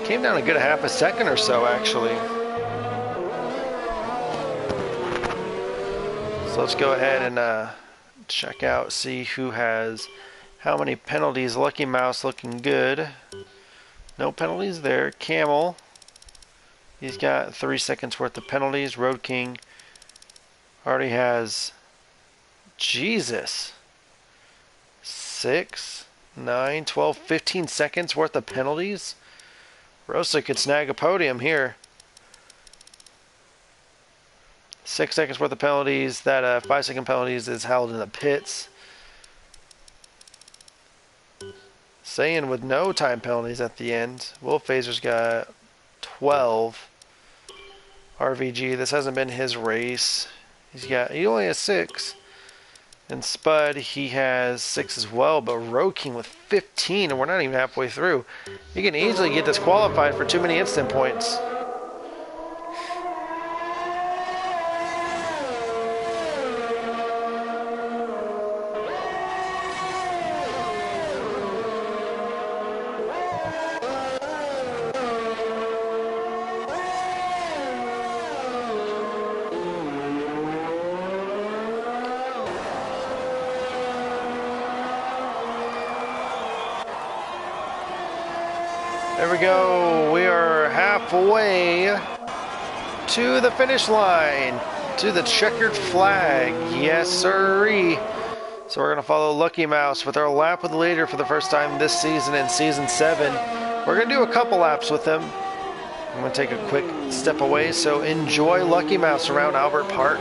Came down a good half a second or so, actually. So let's go ahead and check out, see who has how many penalties. Lucky Mouse looking good. No penalties there. Camel, he's got 3 seconds worth of penalties. Road King already has, Jesus, 6, 9, 12, 15 seconds worth of penalties. Rosa could snag a podium here. 6 seconds worth of penalties. That 5-second penalties is held in the pits. Saiyan with no time penalties at the end. Wolf Phaser's got 12. RVG, this hasn't been his race. He only has 6. And Spud, he has 6 as well, but Road King with 15, and we're not even halfway through. You can easily get disqualified for too many instant points. go. We are halfway to the finish line, to the checkered flag. Yes, sirree. So we're going to follow Lucky Mouse with our lap with the leader for the first time this season in Season 7. We're going to do a couple laps with him. I'm going to take a quick step away, so enjoy Lucky Mouse around Albert Park.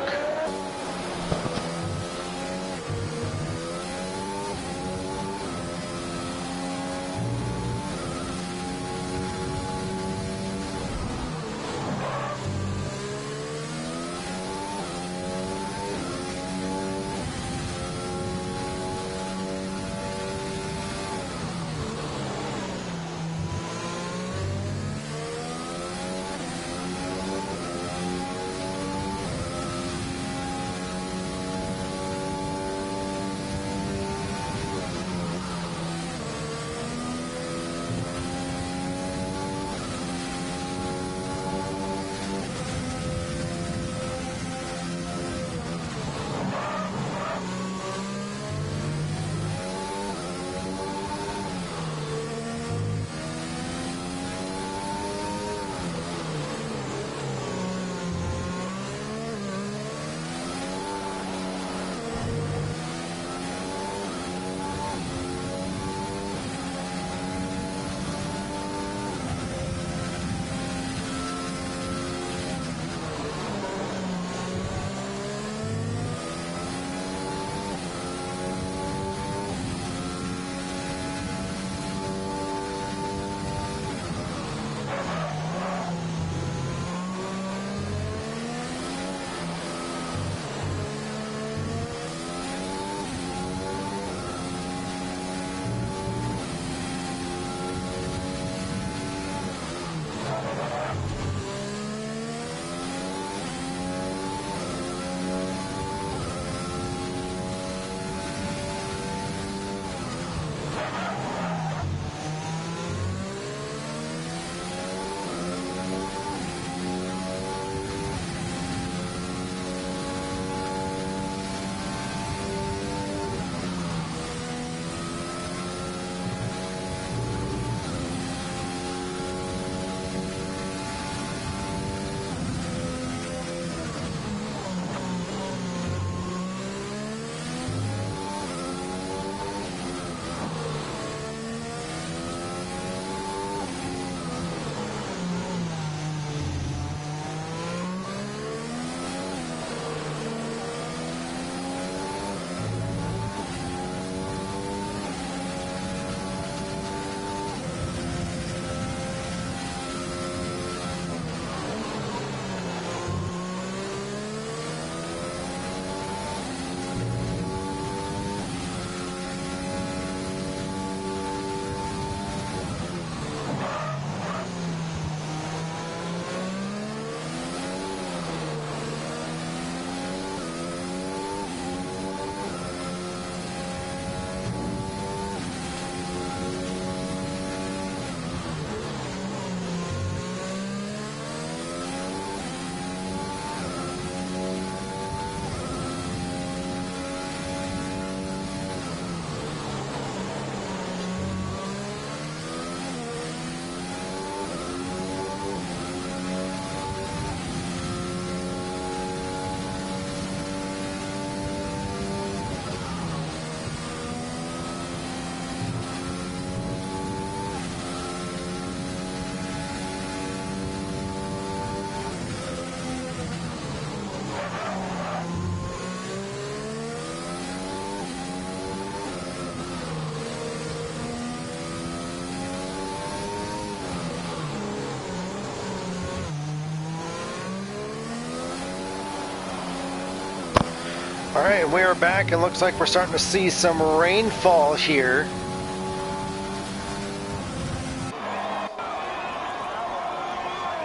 All right, we are back, and looks like we're starting to see some rainfall here.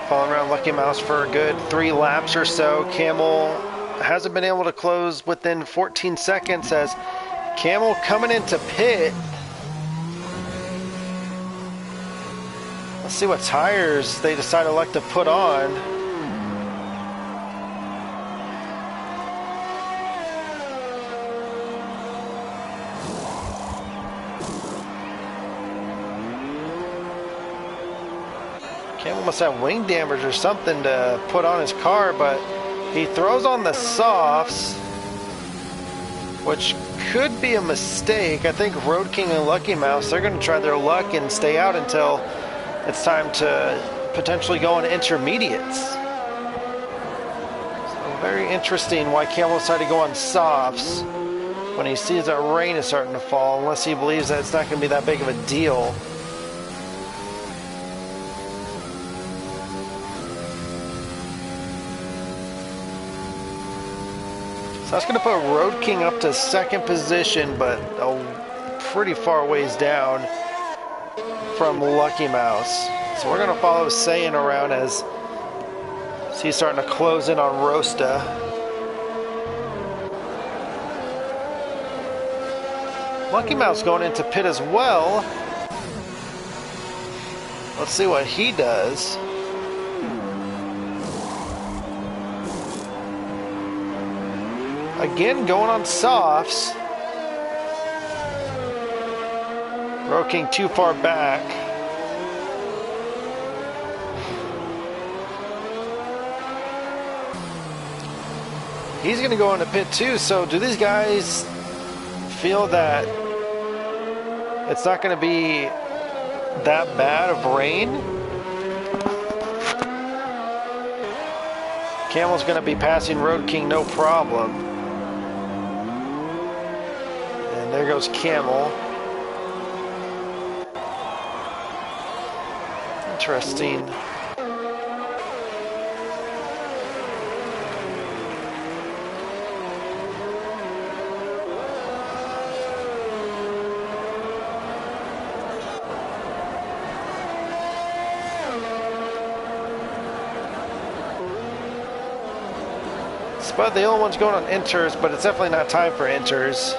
Following around Lucky Mouse for a good 3 laps or so. Camel hasn't been able to close within 14 seconds as Camel coming into pit. Let's see what tires they decide to elect to put on. must have wing damage or something to put on his car, but he throws on the softs, which could be a mistake. I think Road King and Lucky Mouse, they're going to try their luck and stay out until it's time to potentially go on intermediates. So very interesting why Camel decided to go on softs when he sees that rain is starting to fall, unless he believes that it's not going to be that big of a deal. So that's going to put Road King up to second position, but pretty far ways down from Lucky Mouse. So we're going to follow Saiyan around as he's starting to close in on Rosta. Lucky Mouse going into pit as well. Let's see what he does. Again, going on softs. Road King too far back. He's going to go into pit too. So do these guys feel that it's not going to be that bad of rain? Camel's going to be passing Road King no problem. And there goes Camel. Interesting. But the only one's going on inters, but it's definitely not time for inters.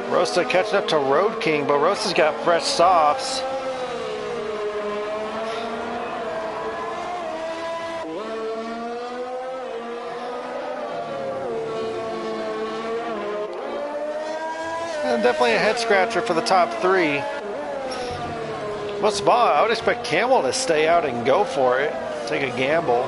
Rosta catching up to Road King, but Rosta's got fresh softs. And definitely a head scratcher for the top three. Most of all, I would expect Camel to stay out and go for it. Take a gamble.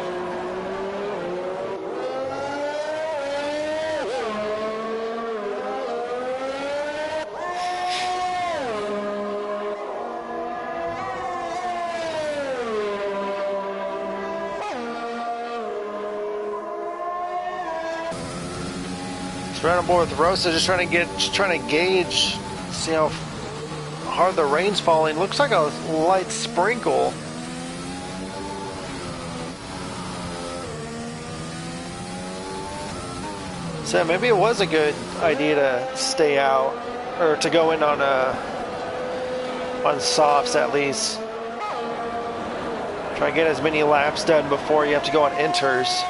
Right on board with Rosa, just trying to gauge, see how hard the rain's falling. Looks like a light sprinkle. So maybe it was a good idea to stay out, or to go in on softs at least. Try to get as many laps done before you have to go on inters.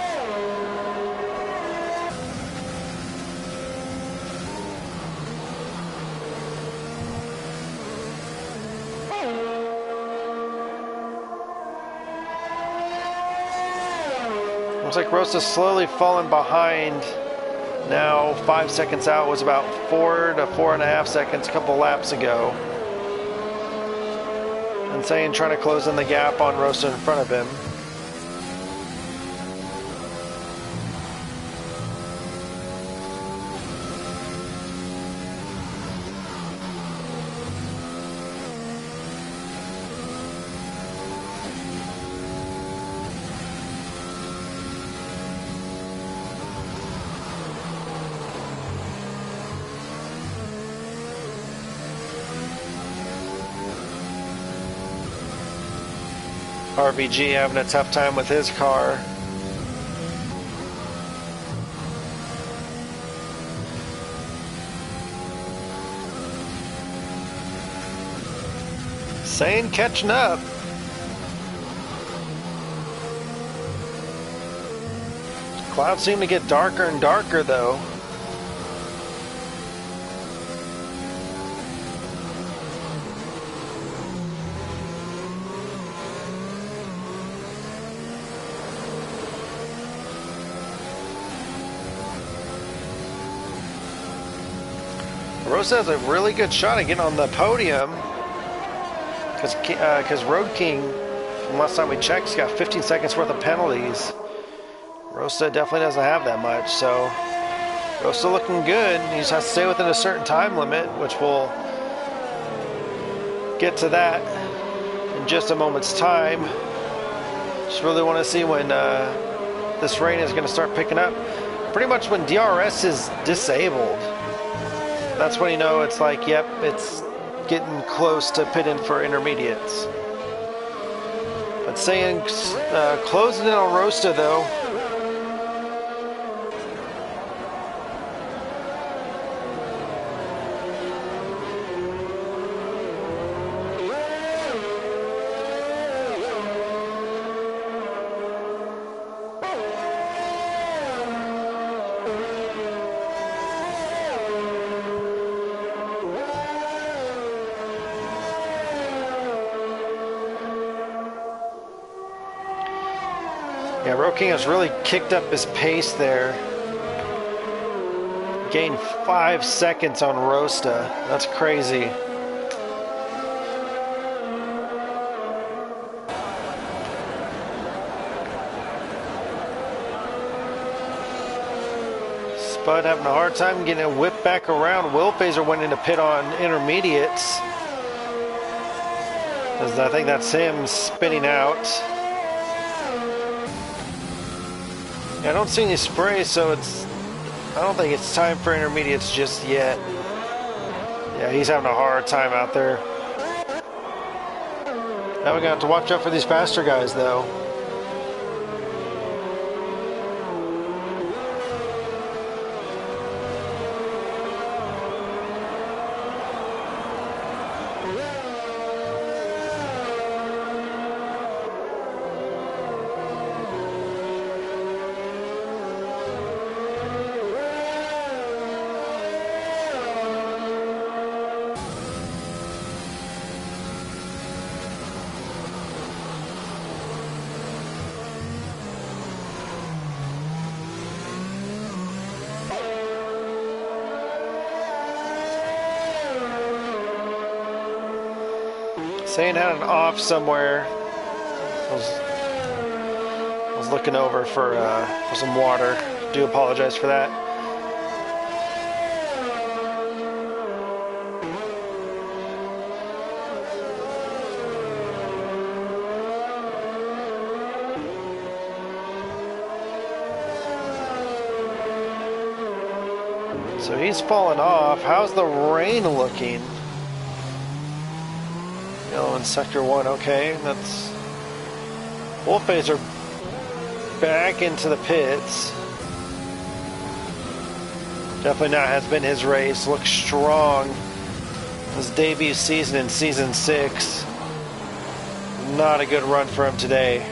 Looks like Rosa's slowly falling behind. Now 5 seconds out, was about 4 to 4.5 seconds a couple laps ago. And Saiyan trying to close in the gap on Rosa in front of him. RVG having a tough time with his car. Saiyan catching up. Clouds seem to get darker and darker though. Rosa has a really good shot at getting on the podium because Road King, from last time we checked, has got 15 seconds worth of penalties. Rosa definitely doesn't have that much, so Rosa looking good. He just has to stay within a certain time limit, which we'll get to that in just a moment's time. Just really want to see when this rain is going to start picking up. Pretty much when DRS is disabled, that's when you know it's like, yep, it's getting close to pitting for intermediates. But saying closing in on Rosta though. Yeah, Road King has really kicked up his pace there. Gained 5 seconds on Rosta. That's crazy. Spud having a hard time getting it whipped back around. Wilpazer went into pit on intermediates. I think that's him spinning out. I don't see any spray, so I don't think it's time for intermediates just yet. Yeah, he's having a hard time out there. Now we're gonna have to watch out for these faster guys though. Saying had an off somewhere. I was looking over for some water. Do apologize for that. So he's fallen off. How's the rain looking? In sector 1, okay, that's Wolfpazer back into the pits. Definitely not has been his race. Looks strong. His debut season in season 6. Not a good run for him today.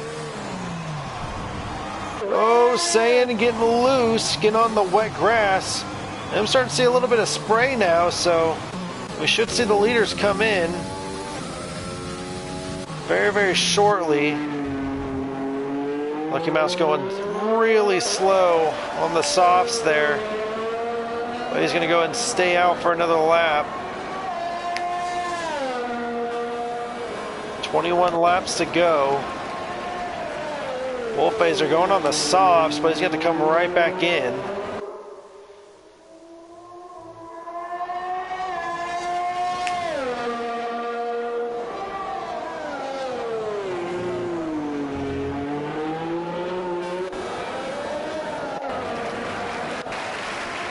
Oh, Saiyan getting loose, getting on the wet grass. I'm starting to see a little bit of spray now, so we should see the leaders come in very, very shortly. Lucky Mouse going really slow on the softs there. But he's going to go ahead and stay out for another lap. 21 laps to go. Wolfpazer going on the softs, but he's going to come right back in.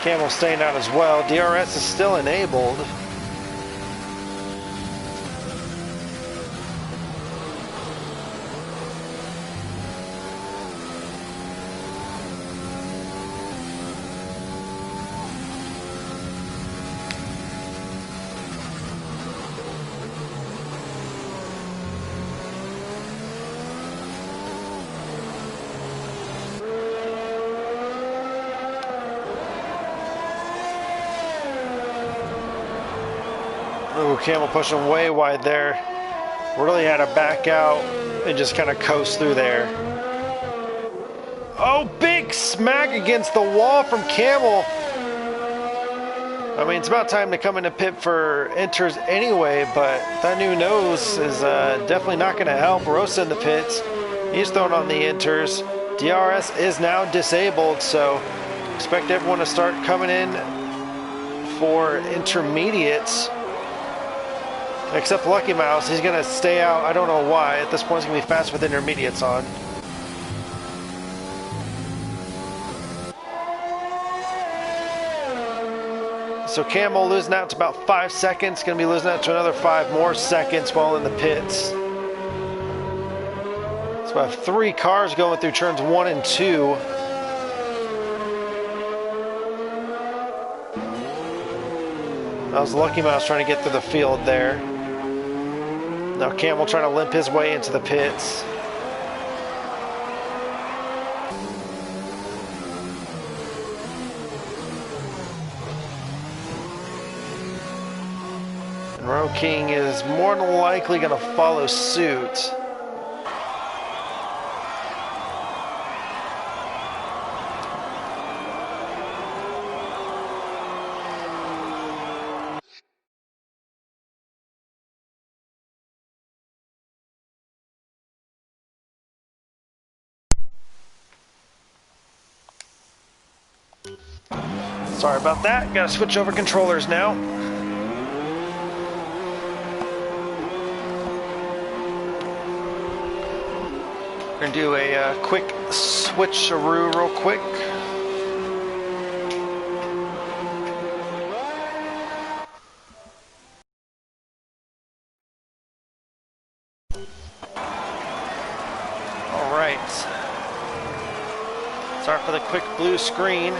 Camel staying out as well. DRS is still enabled. Ooh, Camel pushing way wide there. Really had to back out and just kind of coast through there. Oh, big smack against the wall from Camel. I mean, it's about time to come into pit for inters anyway, but that new nose is definitely not going to help. Rosa in the pits. He's thrown on the inters. DRS is now disabled, so expect everyone to start coming in for intermediates. Except Lucky Mouse, he's going to stay out. I don't know why. At this point, he's going to be fast with intermediates on. So Camel losing out to about 5 seconds. Going to be losing out to another 5 more seconds while in the pits. So I have 3 cars going through turns 1 and 2. That was Lucky Mouse trying to get through the field there. Now Camel trying to limp his way into the pits. And Roe King is more than likely going to follow suit. Sorry about that. Gotta switch over controllers now. We're gonna do a quick switcheroo real quick. All right. Sorry for the quick blue screen.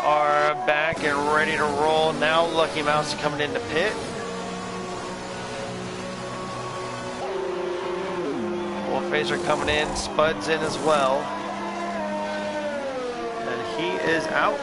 Are back and ready to roll now. Lucky Mouse coming into pit. Wolf Phaser coming in, Spud's in as well. And he is out.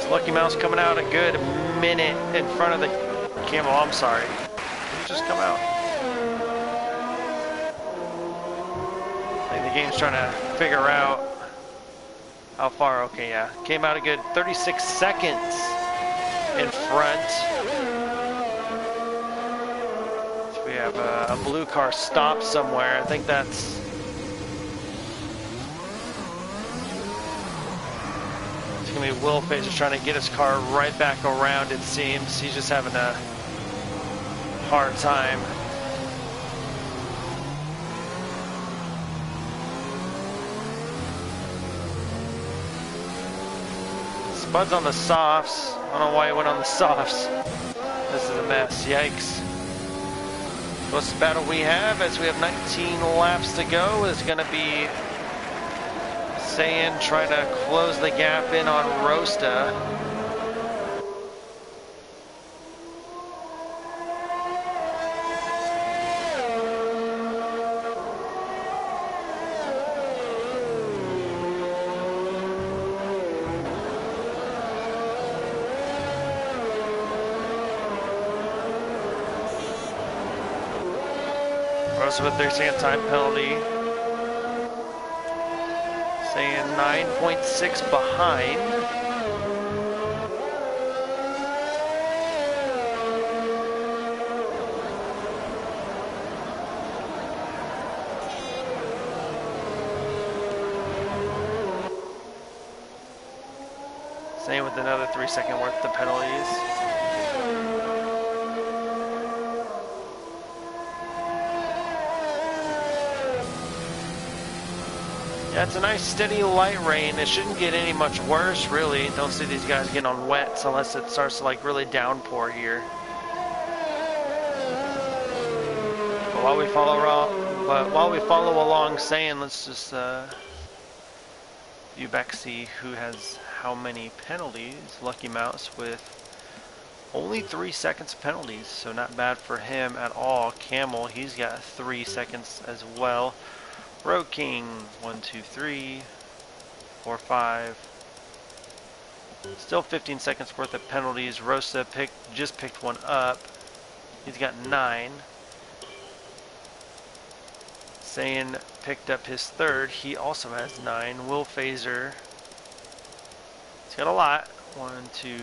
Lucky Mouse coming out a good minute in front of the Camel. I'm sorry. Did you just come out? I think the game's trying to figure out how far. Okay, yeah. Came out a good 36 seconds in front. So we have a blue car stopped somewhere. I think that's... Will Page is trying to get his car right back around, it seems. He's just having a hard time. Spud's on the softs. I don't know why he went on the softs. This is a mess. Yikes. Closest battle we have, as we have 19 laps to go, is going to be Saiyan trying to close the gap in on Rosta. Rosta with 30-second time penalty. Saying 9.6 behind. Same with another 3-second worth of penalties. Yeah, it's a nice steady light rain. It shouldn't get any much worse, really. Don't see these guys getting on wets unless it starts to like really downpour here. But while we follow along, saying let's just view back, see who has how many penalties. Lucky Mouse with only 3 seconds of penalties, so not bad for him at all. Camel, he's got 3 seconds as well. Road King, 1, 2, 3, 4, 5. Still 15 seconds worth of penalties. Rosa just picked one up. He's got 9. Saiyan picked up his third. He also has 9. Will Phaser, he's got a lot. 1, 2,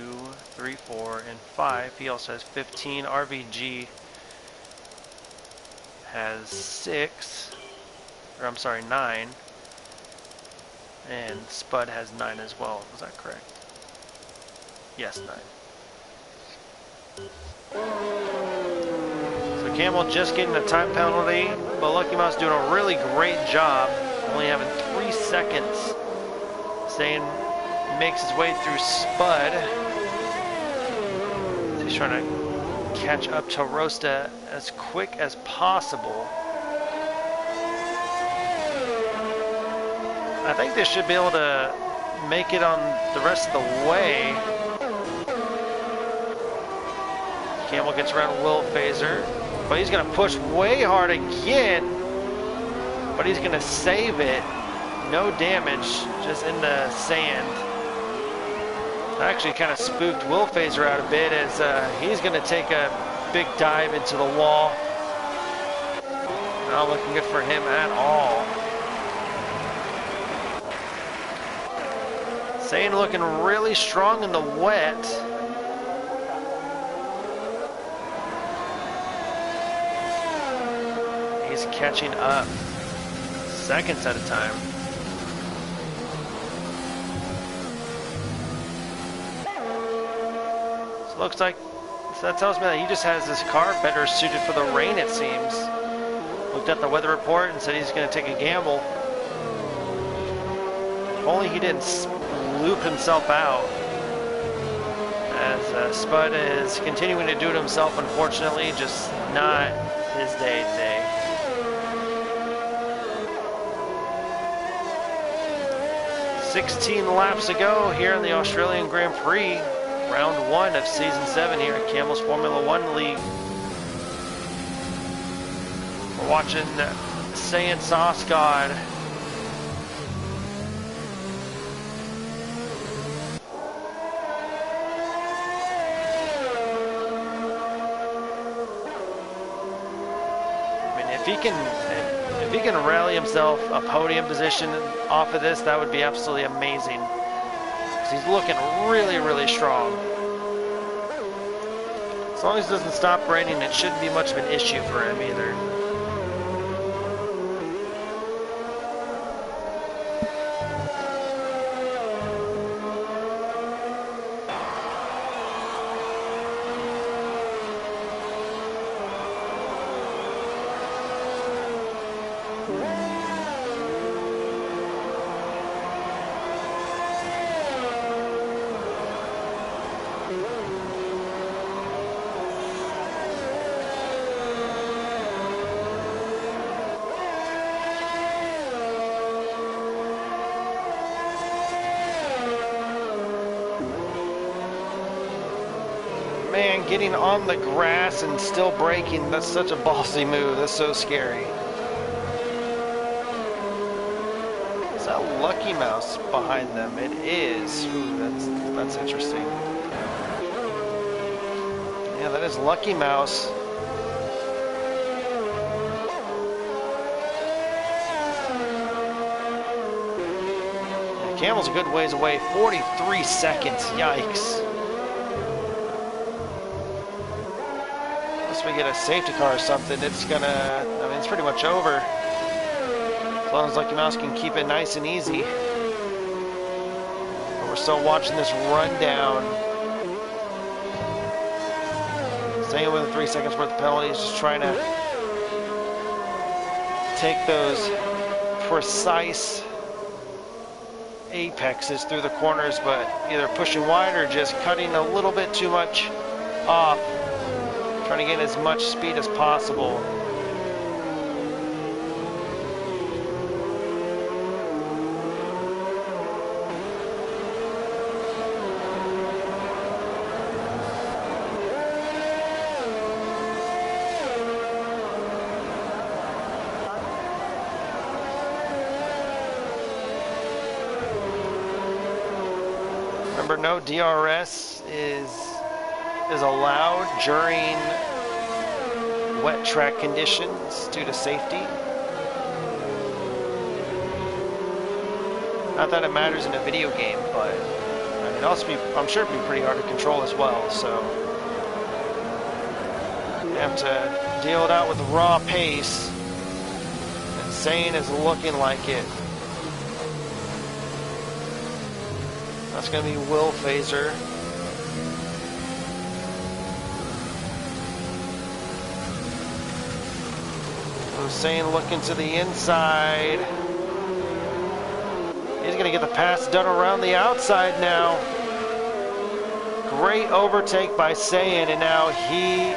3, 4, and 5. He also has 15. RVG has 6. Or I'm sorry, 9. And Spud has 9 as well. Was that correct? Yes, 9. So Camel just getting a time penalty, but Lucky Mouse doing a really great job, only having 3 seconds. Staying, makes his way through Spud. He's trying to catch up to Rosta as quick as possible. I think they should be able to make it on the rest of the way. Camel gets around Will Phaser, but he's going to push way hard again, but he's going to save it. No damage, just in the sand. Actually kind of spooked Will Phaser out a bit as he's going to take a big dive into the wall. Not looking good for him at all. Saiyan looking really strong in the wet. He's catching up seconds at a time. So looks like, so that tells me that he just has this car better suited for the rain, it seems. Looked at the weather report and said he's going to take a gamble. If only he didn't loop himself out, as Spud is continuing to do it himself, unfortunately, just not his day today. "16 laps to go here in the Australian Grand Prix, round 1 of season 7 here at Camel's Formula 1 League. We're watching Saiyan Sauce God if he can rally himself a podium position off of this, that would be absolutely amazing. Because he's looking really, really strong. As long as it doesn't stop raining, it shouldn't be much of an issue for him either. Man, getting on the grass and still braking, that's such a ballsy move. That's so scary. Is that Lucky Mouse behind them? It is. Ooh, that's interesting. Yeah, that is Lucky Mouse. Camel's a good ways away. 43 seconds. Yikes. Unless we get a safety car or something, it's gonna, I mean, it's pretty much over. As long as Lucky Mouse can keep it nice and easy. But we're still watching this rundown. Staying with the 3 seconds worth of penalties, just trying to take those precise apexes through the corners, but either pushing wide or just cutting a little bit too much off, trying to get as much speed as possible. Remember, no DRS is allowed during wet track conditions due to safety. Not that it matters in a video game, but I mean, also I'm sure it'd be pretty hard to control as well. So you have to deal it out with raw pace, and Sane is looking like it. That's going to be Will Phaser. Hussein looking to the inside. He's going to get the pass done around the outside now. Great overtake by Sayin, and now he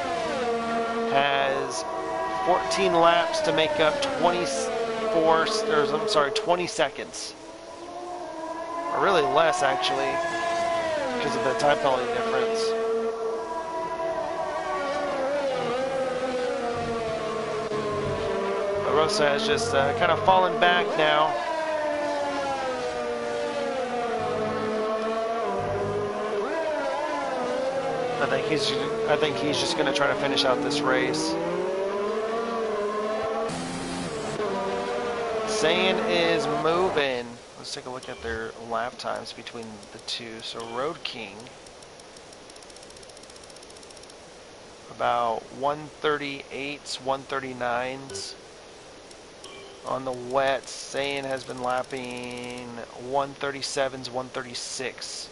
has 14 laps to make up 20 seconds. Or really less, actually, because of the time penalty difference. Rosa has just kind of fallen back now. I think he's just going to try to finish out this race. Sane is moving. Let's take a look at their lap times between the two. So Road King, about 138s, 139s. On the wet, Sane has been lapping 137s, 136.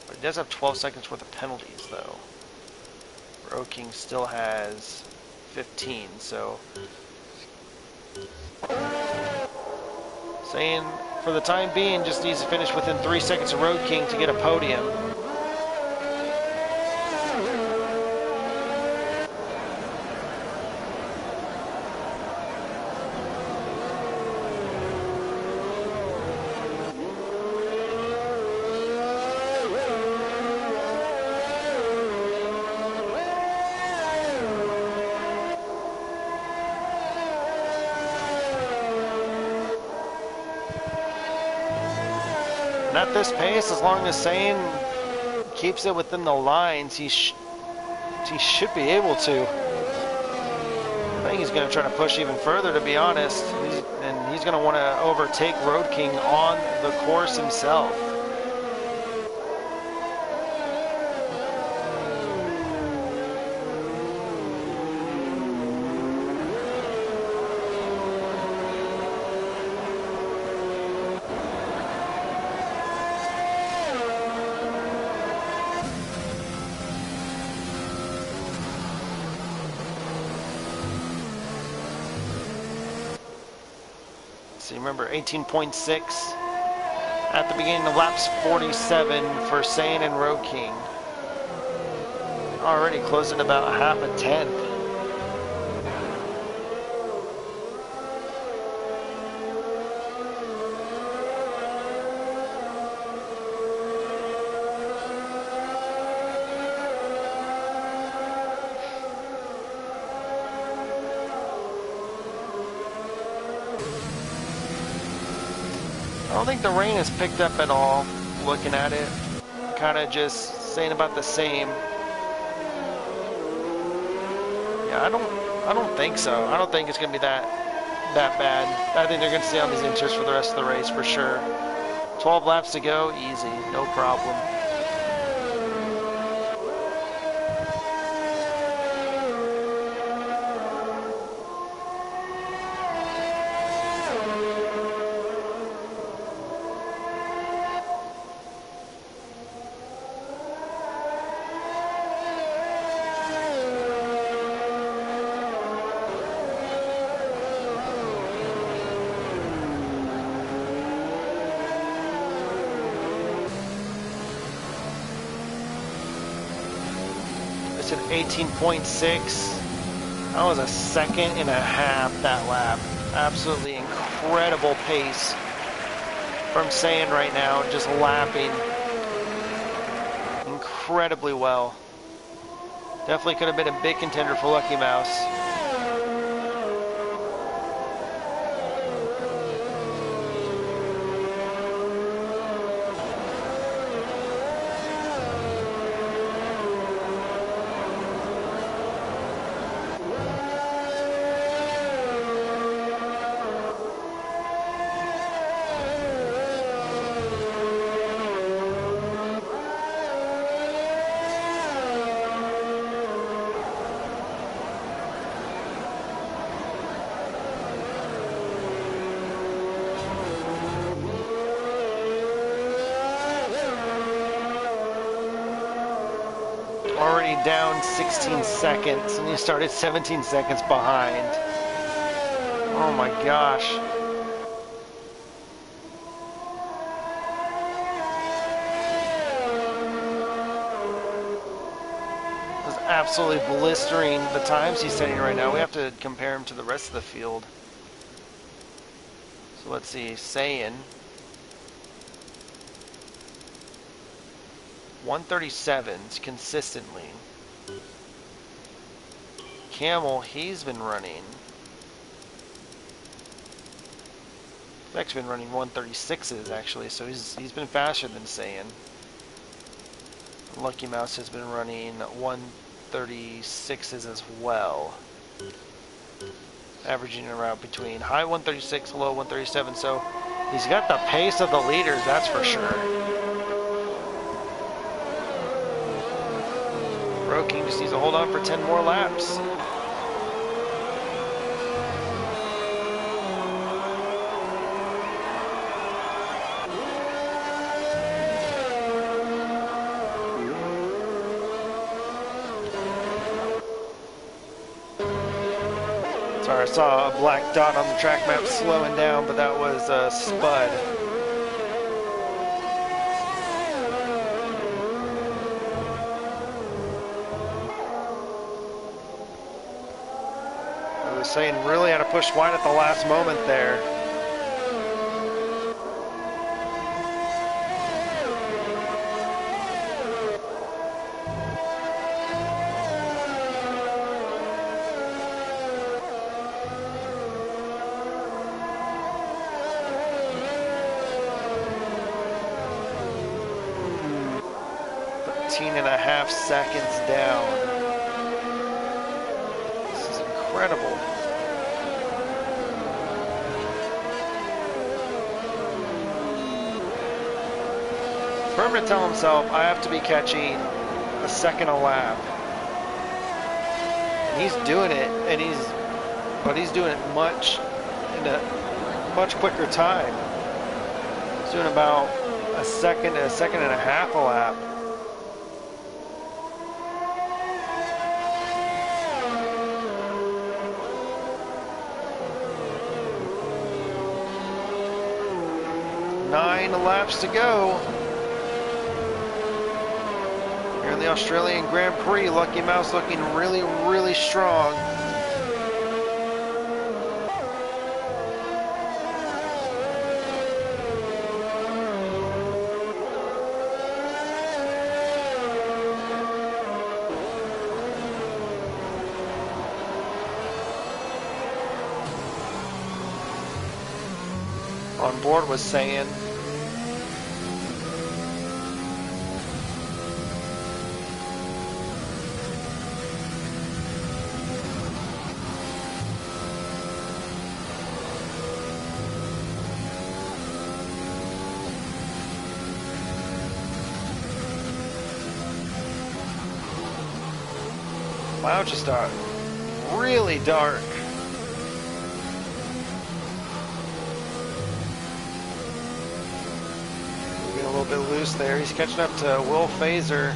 But it does have 12 seconds worth of penalties, though. Road King still has 15, so Sane, for the time being, just needs to finish within 3 seconds of Road King to get a podium. At this pace, as long as Sane keeps it within the lines, he should be able to. I think he's going to try to push even further, to be honest. He's going to want to overtake Road King on the course himself. So remember, 18.6 at the beginning of laps 47 for Sane and Road King. Already closing about a half a tenth. I don't think the rain has picked up at all, looking at it. Kind of just saying about the same. Yeah, I don't think so. I don't think it's going to be that bad. I think they're going to stay on these inches for the rest of the race for sure. 12 laps to go, easy, no problem. It's at 18.6. That was a second and a half that lap. Absolutely incredible pace from Saiyan right now, just lapping incredibly well. Definitely could have been a big contender for Lucky Mouse. Already down 16 seconds, and he started 17 seconds behind. Oh my gosh. This is absolutely blistering the times he's setting right now. We have to compare him to the rest of the field. So let's see, Saiyan. 137s consistently. Camel, he's been running. He's actually been running 136s actually, so he's been faster than Saiyan. Lucky Mouse has been running 136s as well. Averaging around between high 136, low 137, so he's got the pace of the leaders, that's for sure. King just needs to hold on for 10 more laps. Sorry, I saw a black dot on the track map slowing down, but that was Spud. Saying really had to push wide at the last moment there. And a half seconds down. This is incredible. For him to tell himself, I have to be catching a second a lap. And he's doing it, and he's doing it in a much quicker time. He's doing about a second and a half a lap. Nine laps to go. Here in the Australian Grand Prix, Lucky Mouse looking really, really strong. On board was Saiyan. Wow, just really dark. Moving a little bit loose there. He's catching up to Will Phaser.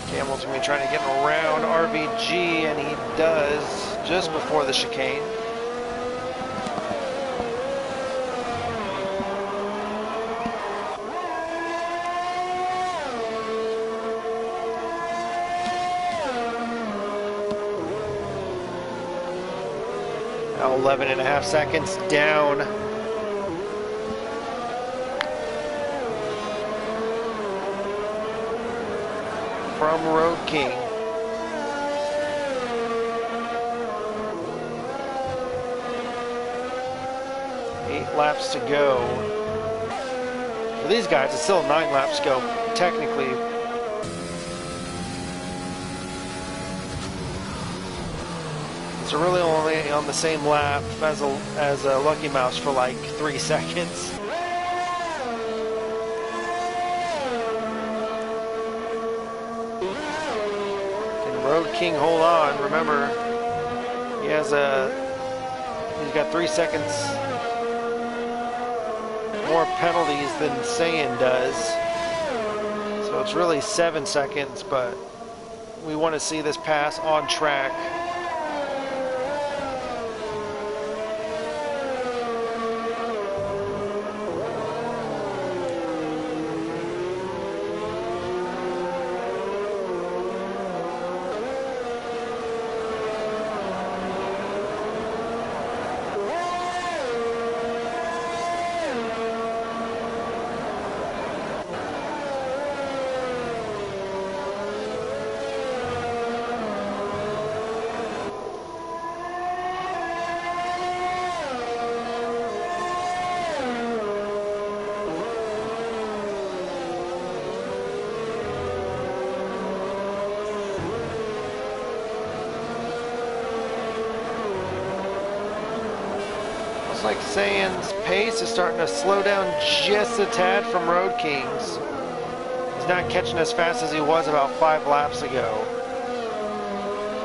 Camel's going to be trying to get around RVG, and he does just before the chicane. 11.5 seconds down. From Road King. Eight laps to go. For these guys, it's still 9 laps to go, technically. So really only on the same lap as a Lucky Mouse for like 3 seconds. Can Road King hold on? Remember, he's got 3 seconds more penalties than Saiyan does. So it's really 7 seconds, but we want to see this pass on track. Looks like Saiyan's pace is starting to slow down just a tad from Road King's. He's not catching as fast as he was about 5 laps ago.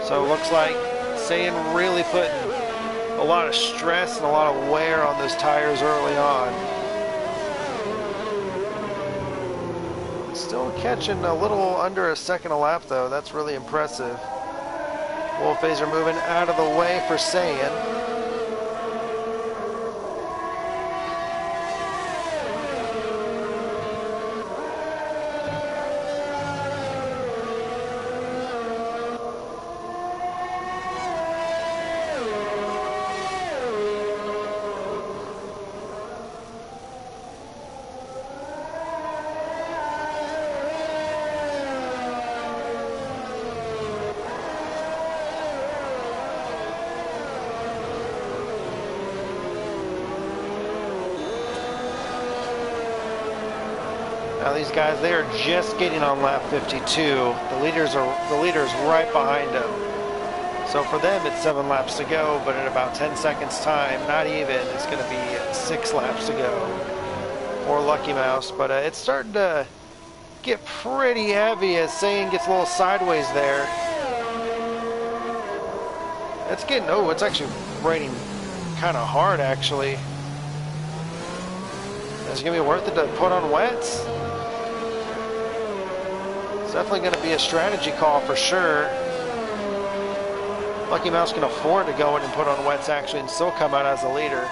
So it looks like Saiyan really putting a lot of stress and a lot of wear on those tires early on. Still catching a little under a second a lap though. That's really impressive. Wolf Phaser moving out of the way for Saiyan. Now these guys, they are just getting on lap 52. The leader's right behind them. So for them, it's 7 laps to go, but in about 10 seconds time, not even, it's going to be 6 laps to go for Lucky Mouse. But it's starting to get pretty heavy as Saiyan gets a little sideways there. It's getting, oh, it's actually raining kind of hard, actually. Is it going to be worth it to put on wets? It's definitely going to be a strategy call for sure. Lucky Mouse can afford to go in and put on wets actually and still come out as the leader.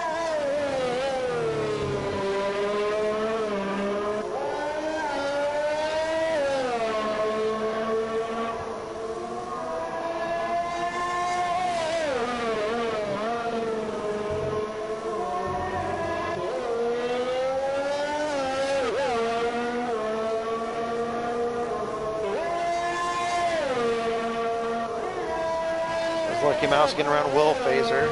Lucky Mouse getting around Will Phaser.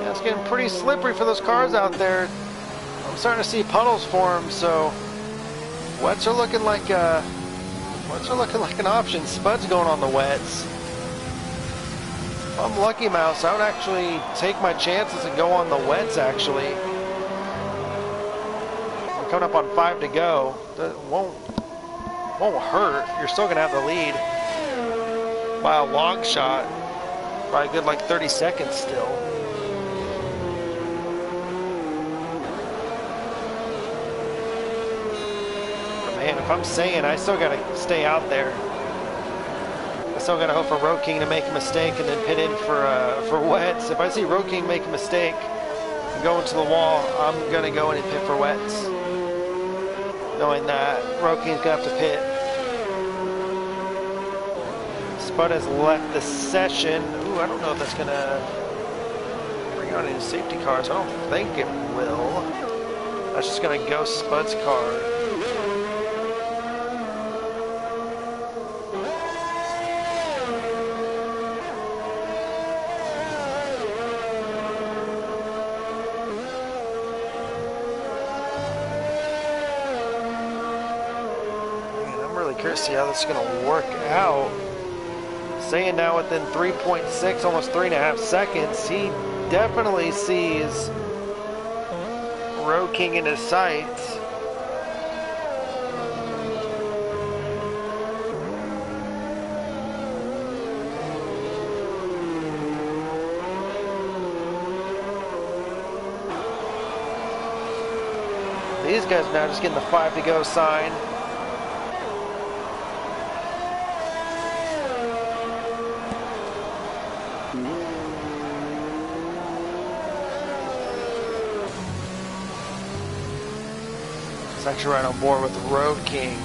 It's getting pretty slippery for those cars out there. I'm starting to see puddles form, so wets are looking like an option. Spud's going on the wets. If I'm Lucky Mouse, I would actually take my chances and go on the wets. Actually, we're coming up on 5 to go. That won't hurt. You're still gonna have the lead by a long shot, by a good like 30 seconds still. if I'm saying, I still got to stay out there. I still got to hope for Road King to make a mistake and then pit in for wets. If I see Road King make a mistake and go into the wall, I'm going to go in and pit for wets, knowing that Road King's going to have to pit. Spud has left the session. Ooh, I don't know if that's going to bring out any safety cars. I don't think it will. That's just going to ghost Spud's car. Curious to see how this is going to work out. Saying now within 3.6, almost 3.5 seconds, he definitely sees Road King in his sights. These guys now just getting the 5 to go sign. It's actually right on board with the Road King.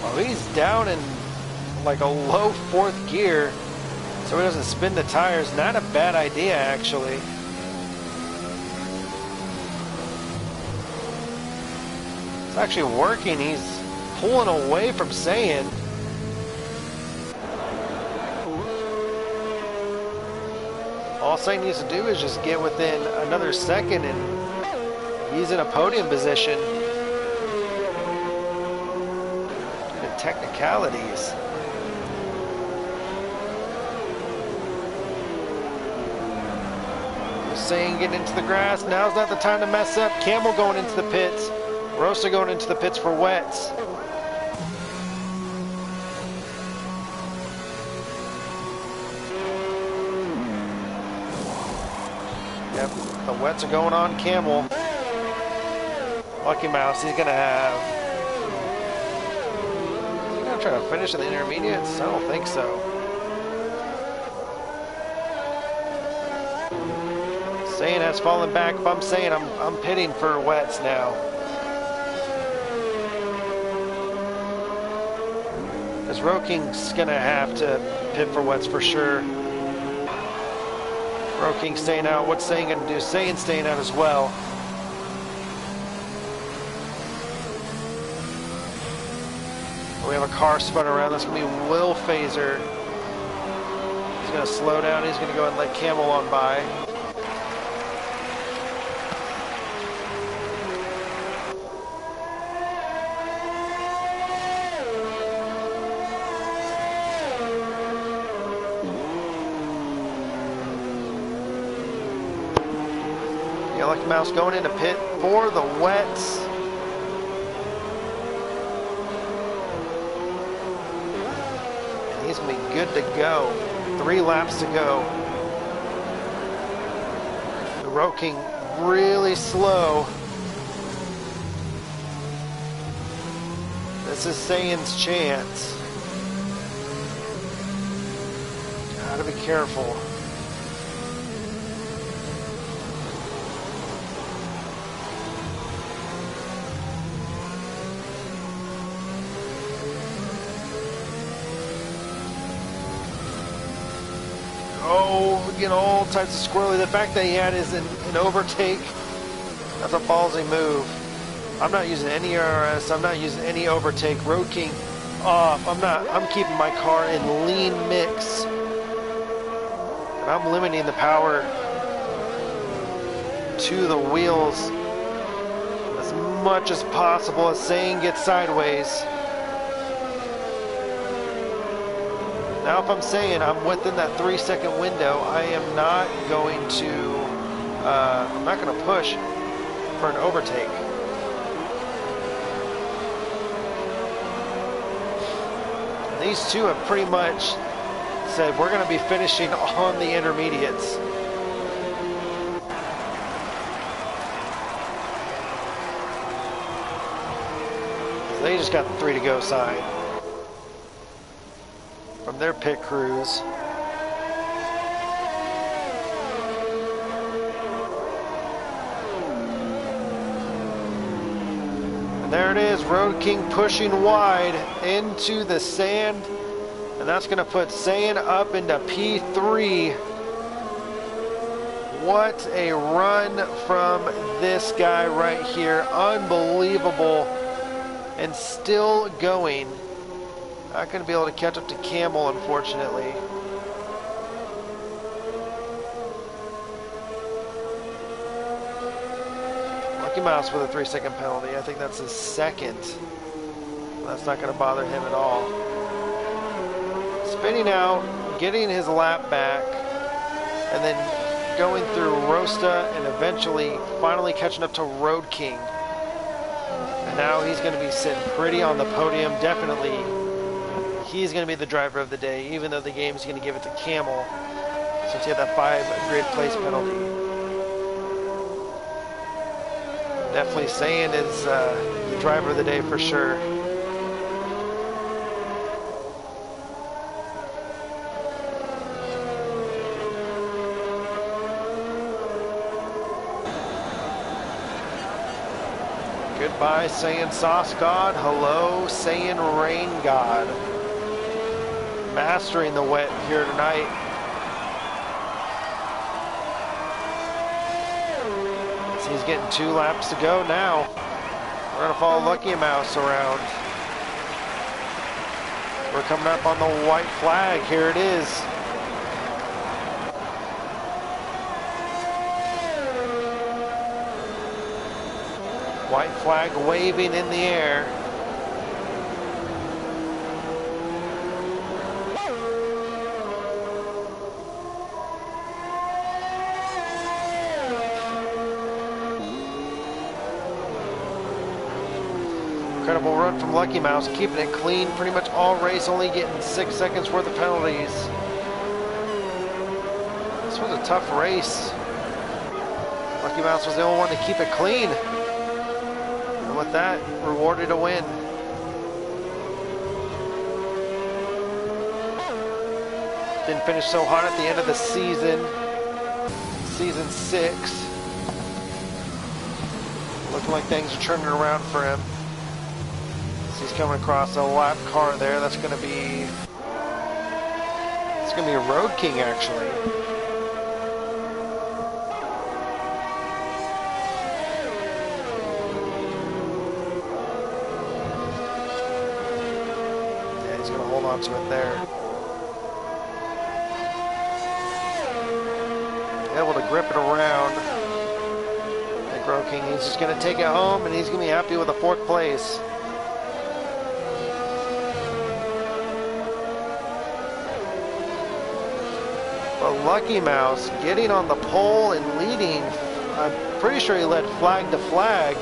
Oh, he's down in like a low 4th gear, so he doesn't spin the tires. Not a bad idea, actually. It's actually working. He's pulling away from Saiyan. All Saiyan needs to do is just get within another second and he's in a podium position. The technicalities. Saiyan getting into the grass. Now's not the time to mess up. Camel going into the pits. Rosa going into the pits for wets. Yep, the wets are going on Camel. Lucky Mouse, he's gonna have... Is he gonna try to finish in the intermediates? I don't think so. Saiyan has fallen back. If I'm saying, I'm pitting for wets now. Because Road King's gonna have to pit for wets for sure. Road King staying out. What's Saiyan gonna do? Saiyan staying out as well. We have a car spun around. That's gonna be Will Phaser. He's gonna slow down. He's gonna go and let Camel on by. Lucky Mouse going into pit for the wets. And he's going to be good to go. 3 laps to go. The Road King really slow. This is Saiyan's chance. Gotta be careful. Oh, getting all types of squirrely. The fact that he had is an overtake. That's a ballsy move. I'm not using any RS. I'm not using any overtake. Road King off. I'm keeping my car in lean mix. And I'm limiting the power to the wheels as much as possible as Saiyan gets sideways. Now if I'm saying I'm within that 3-second window, I am not going to push for an overtake. These two have pretty much said we're going to be finishing on the intermediates. They just got the 3 to go sign from their pit crews. And there it is, Road King pushing wide into the sand. And that's going to put Saiyan up into P3. What a run from this guy right here. Unbelievable. And still going. Not going to be able to catch up to Camel, unfortunately. Lucky Mouse with a 3-second penalty. I think that's his second. That's not going to bother him at all. Spinning out, getting his lap back, and then going through Rosta and eventually finally catching up to Road King. And now he's going to be sitting pretty on the podium. Definitely, he's going to be the driver of the day, even though the game's going to give it to Camel, since he had that 5 grid place penalty. Definitely Saiyan is the driver of the day for sure. Goodbye, Saiyan Sauce God. Hello, Saiyan Rain God. Mastering the wet here tonight. So he's getting 2 laps to go now. We're going to follow Lucky Mouse around. We're coming up on the white flag. Here it is. White flag waving in the air. Incredible run from Lucky Mouse, keeping it clean pretty much all race, only getting 6 seconds worth of penalties. This was a tough race. Lucky Mouse was the only one to keep it clean. And with that, rewarded a win. Didn't finish so hot at the end of the season. Season 6. Looking like things are turning around for him. So he's coming across a lap car there. That's going to be... It's going to be a Road King, actually. To it there. Able to grip it around. And Road King, he's just going to take it home and he's going to be happy with a 4th place. But Lucky Mouse getting on the pole and leading. I'm pretty sure he led flag to flag.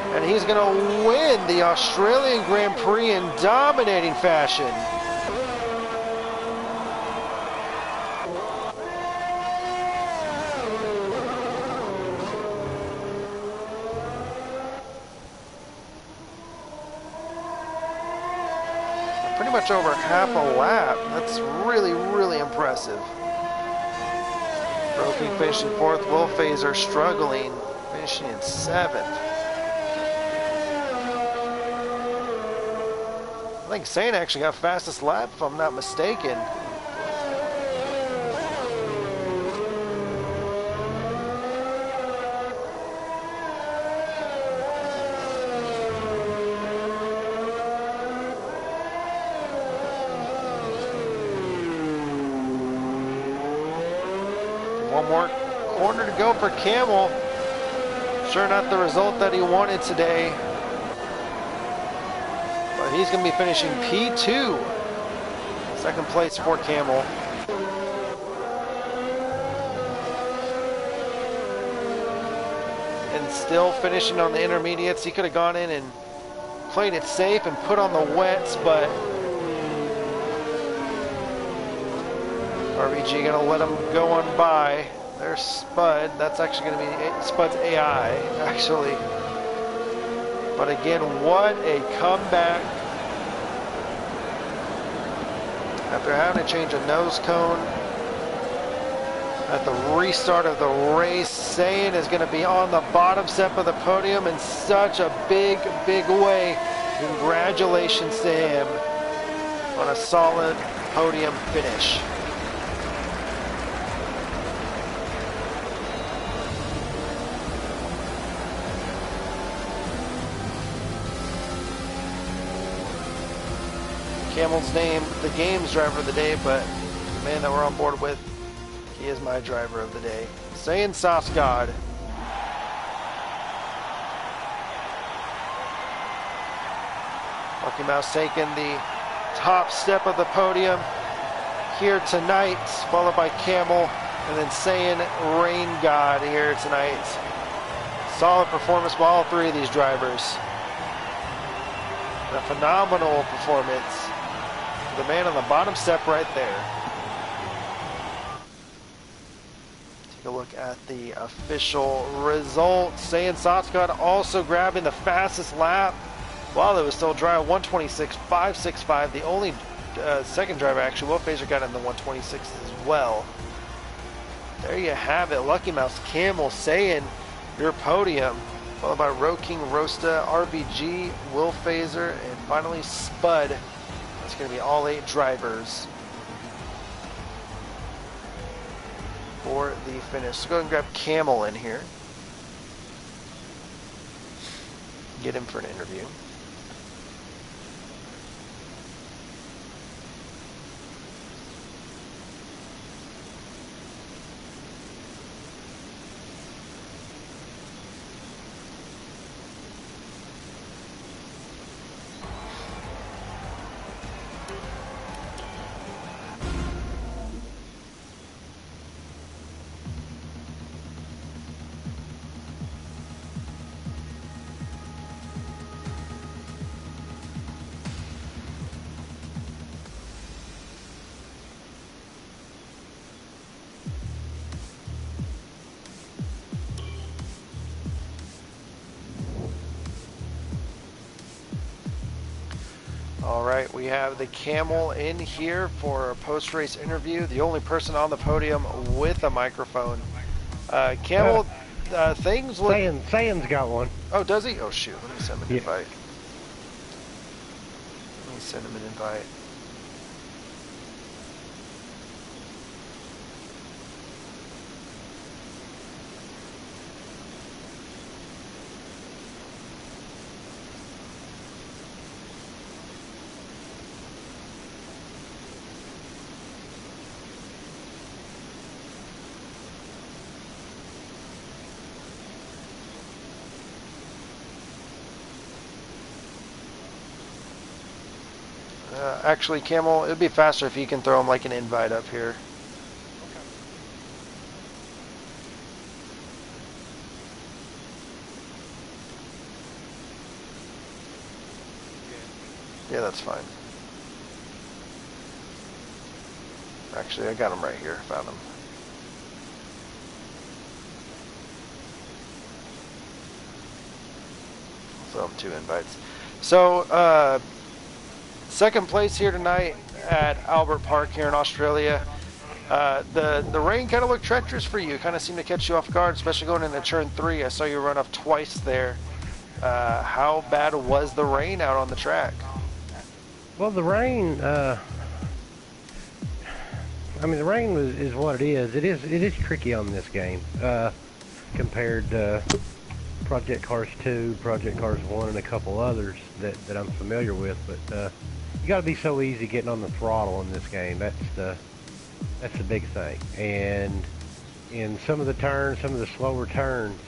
And he's going to win the Australian Grand Prix in dominating fashion. Pretty much over half a lap. That's really, really impressive. Road King finishing 4th. Will Phaser struggling, finishing in 7th. I think Saiyan actually got fastest lap, if I'm not mistaken. One more corner to go for Camel. Sure not the result that he wanted today. He's going to be finishing P2. 2nd place for Camel. And still finishing on the intermediates. He could have gone in and played it safe and put on the wets, but RBG going to let him go on by. There's Spud. That's actually going to be Spud's AI, actually. But again, what a comeback. After having to change a nose cone at the restart of the race, Sayin is going to be on the bottom step of the podium in such a big, big way. Congratulations to him on a solid podium finish. Camel's named the games driver of the day, but the man that we're on board with, he is my driver of the day. Sayin Sosgod. Lucky Mouse taking the top step of the podium here tonight, followed by Camel, and then Sayin Rain God here tonight. Solid performance by all three of these drivers. A phenomenal performance. The man on the bottom step right there. Take a look at the official results. Sayin Sosgod also grabbing the fastest lap while it was still dry, 126.565. The only second driver, actually, Will Phaser, got in the 126 as well. There you have it. Lucky Mouse, Camel, Sayin, your podium, followed by Ro King, Rosta, RVG, Will Phaser, and finally Spud. It's going to be all 8 drivers for the finish. So go ahead and grab Camel in here. Get him for an interview. All right, we have the Camel in here for a post-race interview. The only person on the podium with a microphone. Camel, things look... Sayin's got one. Oh, does he? Oh, shoot. Let me send him an invite. Let me send him an invite. Actually, Camel, it'd be faster if you can throw him like an invite up here. Yeah, that's fine. Actually, I got him right here. Found him. Throw him 2 invites. So, second place here tonight at Albert Park here in Australia. The rain kind of looked treacherous for you. Kind of seemed to catch you off guard, especially going into turn 3. I saw you run off twice there. How bad was the rain out on the track? Well, the rain, I mean, the rain is what it is. It is tricky on this game compared to Project Cars 2, Project Cars 1, and a couple others that I'm familiar with. But you got to be so easy getting on the throttle in this game. That's the big thing. And in some of the turns, some of the slower turns,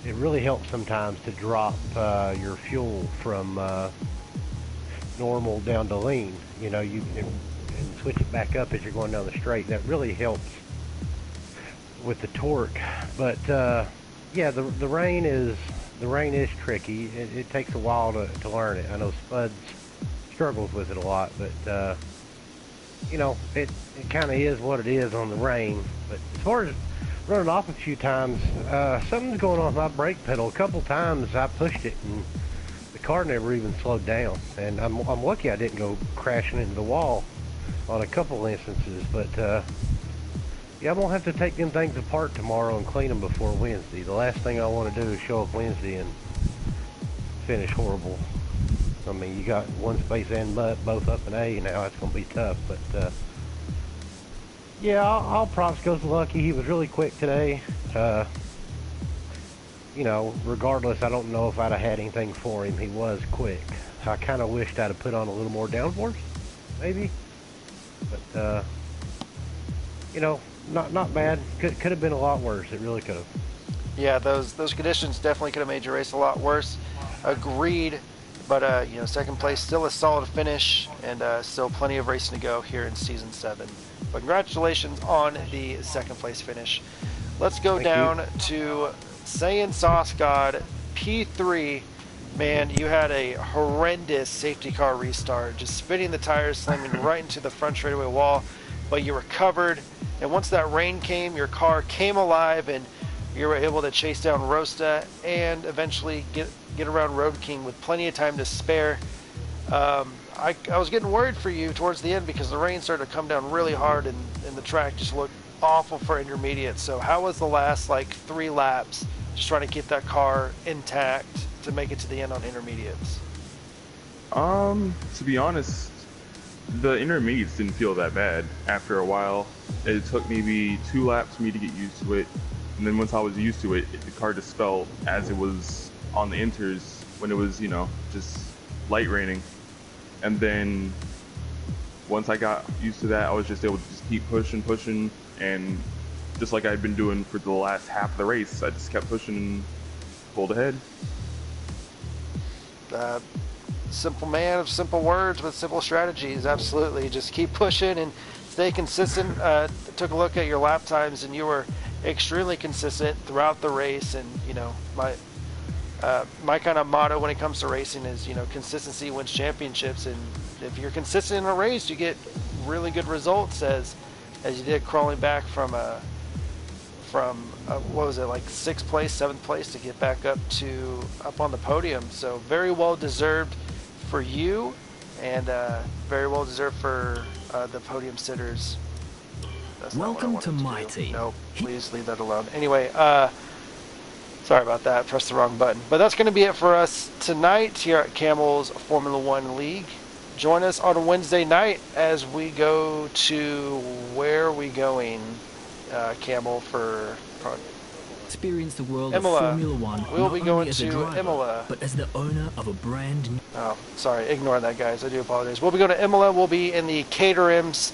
it really helps sometimes to drop your fuel from normal down to lean. You know, you can switch it back up as you're going down the straight. That really helps with the torque. But yeah, the rain is tricky. It takes a while to learn it. I know Spud struggles with it a lot, but you know, it kind of is what it is on the rain. But as far as running off a few times. Something's going on with my brake pedal. A couple times I pushed it and the car never even slowed down. And I'm lucky I didn't go crashing into the wall on a couple instances. But yeah, I'm gonna have to take them things apart tomorrow and clean them before Wednesday. The last thing I want to do is show up Wednesday and finish horrible. I mean, you got one space and both up in A now. It's gonna be tough, but yeah, I'll props goes lucky. He was really quick today. You know, regardless, I don't know if I'd have had anything for him. He was quick. I kind of wished I'd have put on a little more downforce, maybe. But you know, not bad. Could have been a lot worse. It really could have. Yeah, those conditions definitely could have made your race a lot worse. Agreed. But you know, second place still a solid finish, and still plenty of racing to go here in season 7. But congratulations on the second place finish. Let's go down to Saiyan Sauce God P3. Man, you had a horrendous safety car restart, just spinning the tires, slamming right into the front straightaway wall. But you recovered, and once that rain came, your car came alive, and you were able to chase down Rosta and eventually get around Road King with plenty of time to spare. I was getting worried for you towards the end because the rain started to come down really hard, and the track just looked awful for intermediate. So how was the last like 3 laps, just trying to keep that car intact to make it to the end on intermediates? To be honest, the intermediates didn't feel that bad. After a while, it took maybe 2 laps for me to get used to it, and then once I was used to it, the car just felt as it was on the inters when it was, you know, just light raining. And then once I got used to that, I was just able to just keep pushing, and just like I'd been doing for the last half of the race, I just kept pushing and pulled ahead. Simple man of simple words with simple strategies. Absolutely, just keep pushing and stay consistent. Took a look at your lap times, and you were extremely consistent throughout the race. And you know, my kind of motto when it comes to racing is, you know, consistency wins championships. And if you're consistent in a race, you get really good results, as you did crawling back from what was it, like 6th place, 7th place to get back up on the podium. So very well deserved for you, and very well deserved for the podium sitters. That's Welcome to my team. No, please leave that alone. Anyway, sorry about that. Pressed the wrong button. But that's going to be it for us tonight here at Camel's Formula One League. Join us on Wednesday night as we go to, where are we going, Camel, for Experience the world Imola. of Formula One. We'll be going as a to driver, Imola. but as the owner of a brand new... Oh, sorry. Ignore that, guys. I do apologize. We'll be going to Imola. We'll be in the Caterhams.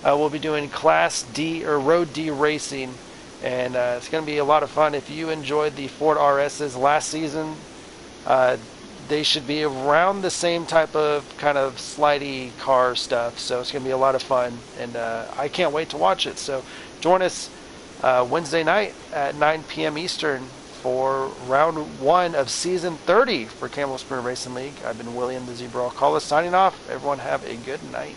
We'll be doing Class D or Road D racing, and it's going to be a lot of fun. If you enjoyed the Ford RSs last season, they should be around the same type of kind of slidey car stuff. So it's going to be a lot of fun, and I can't wait to watch it. So join us Wednesday night at 9 p.m. Eastern for round 1 of season 30 for Camel Sprint Racing League. I've been William the Zebra Alcala signing off. Everyone have a good night.